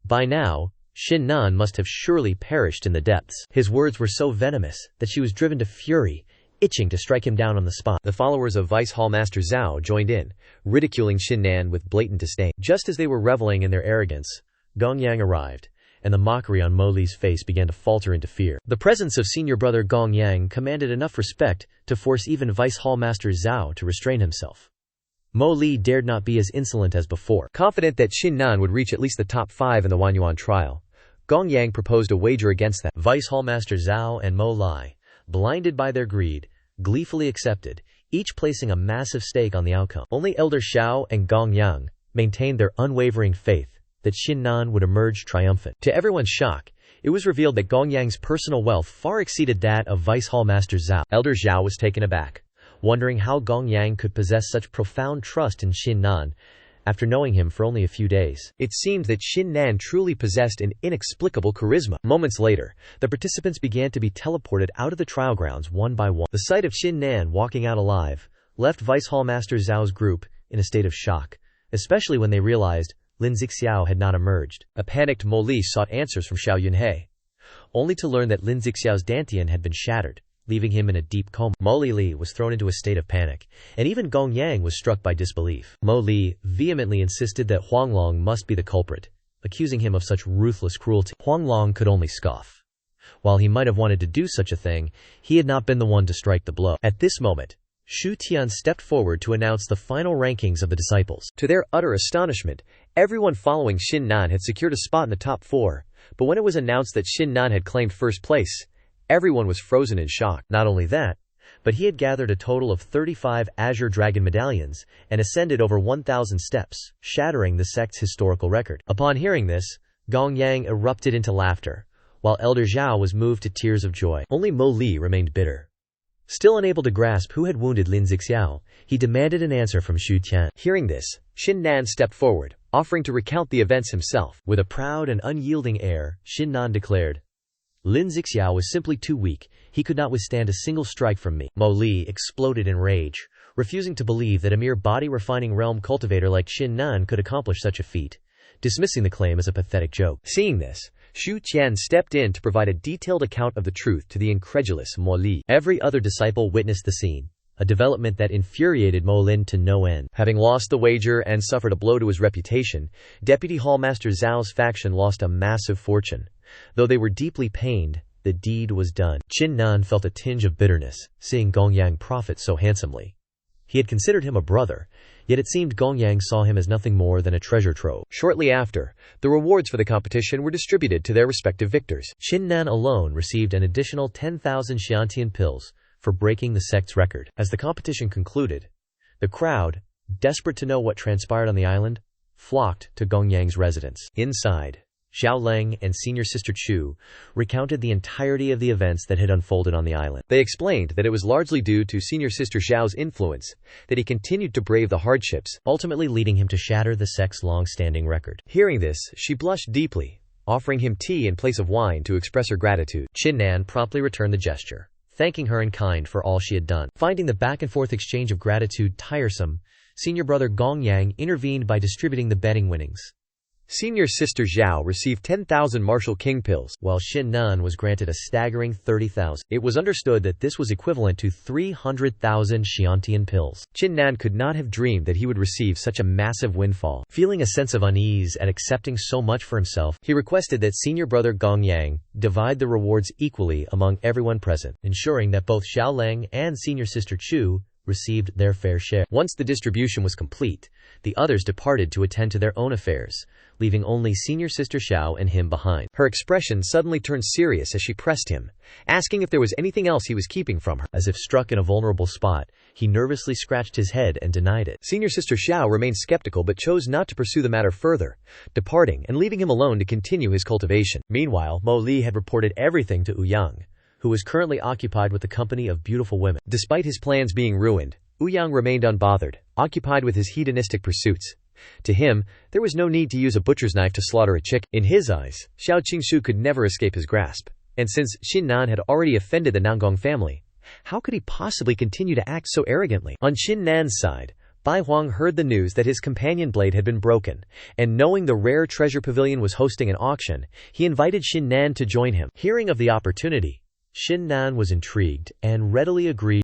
"By now, Qin Nan must have surely perished in the depths." His words were so venomous that she was driven to fury, itching to strike him down on the spot. The followers of Vice Hall Master Zhao joined in, ridiculing Qin Nan with blatant disdain. Just as they were reveling in their arrogance, Gong Yang arrived, and the mockery on Mo Li's face began to falter into fear. The presence of senior brother Gong Yang commanded enough respect to force even Vice Hall Master Zhao to restrain himself. Mo Li dared not be as insolent as before. Confident that Qin Nan would reach at least the top 5 in the Wanyuan trial, Gong Yang proposed a wager against that. Vice Hall Master Zhao and Mo Li, blinded by their greed, gleefully accepted, each placing a massive stake on the outcome. Only Elder Xiao and Gong Yang maintained their unwavering faith that Qin Nan would emerge triumphant. To everyone's shock, it was revealed that Gong Yang's personal wealth far exceeded that of Vice Hall Master Zhao. Elder Zhao was taken aback, wondering how Gong Yang could possess such profound trust in Qin Nan after knowing him for only a few days. It seemed that Qin Nan truly possessed an inexplicable charisma. Moments later, the participants began to be teleported out of the trial grounds one by one. The sight of Qin Nan walking out alive left Vice Hall Master Zhao's group in a state of shock, especially when they realized Lin Zixiao had not emerged. A panicked Mo Li sought answers from Xiao Yunhei, only to learn that Lin Zixiao's dantian had been shattered, leaving him in a deep coma. Mo Li was thrown into a state of panic, and even Gong Yang was struck by disbelief. Mo Li vehemently insisted that Huang Long must be the culprit, accusing him of such ruthless cruelty. Huang Long could only scoff. While he might have wanted to do such a thing, he had not been the one to strike the blow. At this moment, Shu Tian stepped forward to announce the final rankings of the disciples. To their utter astonishment, everyone following Qin Nan had secured a spot in the top 4, but when it was announced that Qin Nan had claimed first place, everyone was frozen in shock. Not only that, but he had gathered a total of 35 Azure Dragon medallions and ascended over 1,000 steps, shattering the sect's historical record. Upon hearing this, Gong Yang erupted into laughter, while Elder Zhao was moved to tears of joy. Only Mo Li remained bitter. Still unable to grasp who had wounded Lin Zixiao, he demanded an answer from Xu Tian. Hearing this, Xin Nan stepped forward, offering to recount the events himself. With a proud and unyielding air, Xin Nan declared, Lin Zixiao was simply too weak, he could not withstand a single strike from me. Mo Li exploded in rage, refusing to believe that a mere body-refining realm cultivator like Xin Nan could accomplish such a feat, dismissing the claim as a pathetic joke. Seeing this, Xu Tian stepped in to provide a detailed account of the truth to the incredulous Mo Li. Every other disciple witnessed the scene, a development that infuriated Mo Lin to no end. Having lost the wager and suffered a blow to his reputation, Deputy Hallmaster Zhao's faction lost a massive fortune. Though they were deeply pained, the deed was done. Xin Nan felt a tinge of bitterness, seeing Gongyang profit so handsomely. He had considered him a brother, yet it seemed Gongyang saw him as nothing more than a treasure trove. Shortly after, the rewards for the competition were distributed to their respective victors. Xin Nan alone received an additional 10,000 Xiantian pills for breaking the sect's record. As the competition concluded, the crowd, desperate to know what transpired on the island, flocked to Gongyang's residence. Inside, Zhao Leng and senior sister Chu recounted the entirety of the events that had unfolded on the island. They explained that it was largely due to senior sister Zhao's influence that he continued to brave the hardships, ultimately leading him to shatter the sect's long-standing record. Hearing this, she blushed deeply, offering him tea in place of wine to express her gratitude. Xin Nan promptly returned the gesture, thanking her in kind for all she had done. Finding the back-and-forth exchange of gratitude tiresome, senior brother Gongyang intervened by distributing the betting winnings. Senior sister Zhao received 10,000 Martial King pills, while Xin Nan was granted a staggering 30,000. It was understood that this was equivalent to 300,000 Xiantian pills. Xin Nan could not have dreamed that he would receive such a massive windfall. Feeling a sense of unease at accepting so much for himself, he requested that senior brother Gongyang divide the rewards equally among everyone present, ensuring that both Zhao Leng and senior sister Chu received their fair share. Once the distribution was complete, the others departed to attend to their own affairs, leaving only senior sister Xiao and him behind. Her expression suddenly turned serious as she pressed him, asking if there was anything else he was keeping from her. As if struck in a vulnerable spot, he nervously scratched his head and denied it. Senior sister Xiao remained skeptical but chose not to pursue the matter further, departing and leaving him alone to continue his cultivation. Meanwhile, Mo Li had reported everything to Ouyang, who was currently occupied with the company of beautiful women. Despite his plans being ruined, Ouyang remained unbothered, occupied with his hedonistic pursuits. To him, there was no need to use a butcher's knife to slaughter a chick. In his eyes, Xiao Qingshu could never escape his grasp, and since Xin Nan had already offended the Nangong family, how could he possibly continue to act so arrogantly? On Xin Nan's side, Bai Huang heard the news that his companion blade had been broken, and knowing the rare treasure pavilion was hosting an auction, he invited Xin Nan to join him. Hearing of the opportunity, Xin Nan was intrigued and readily agreed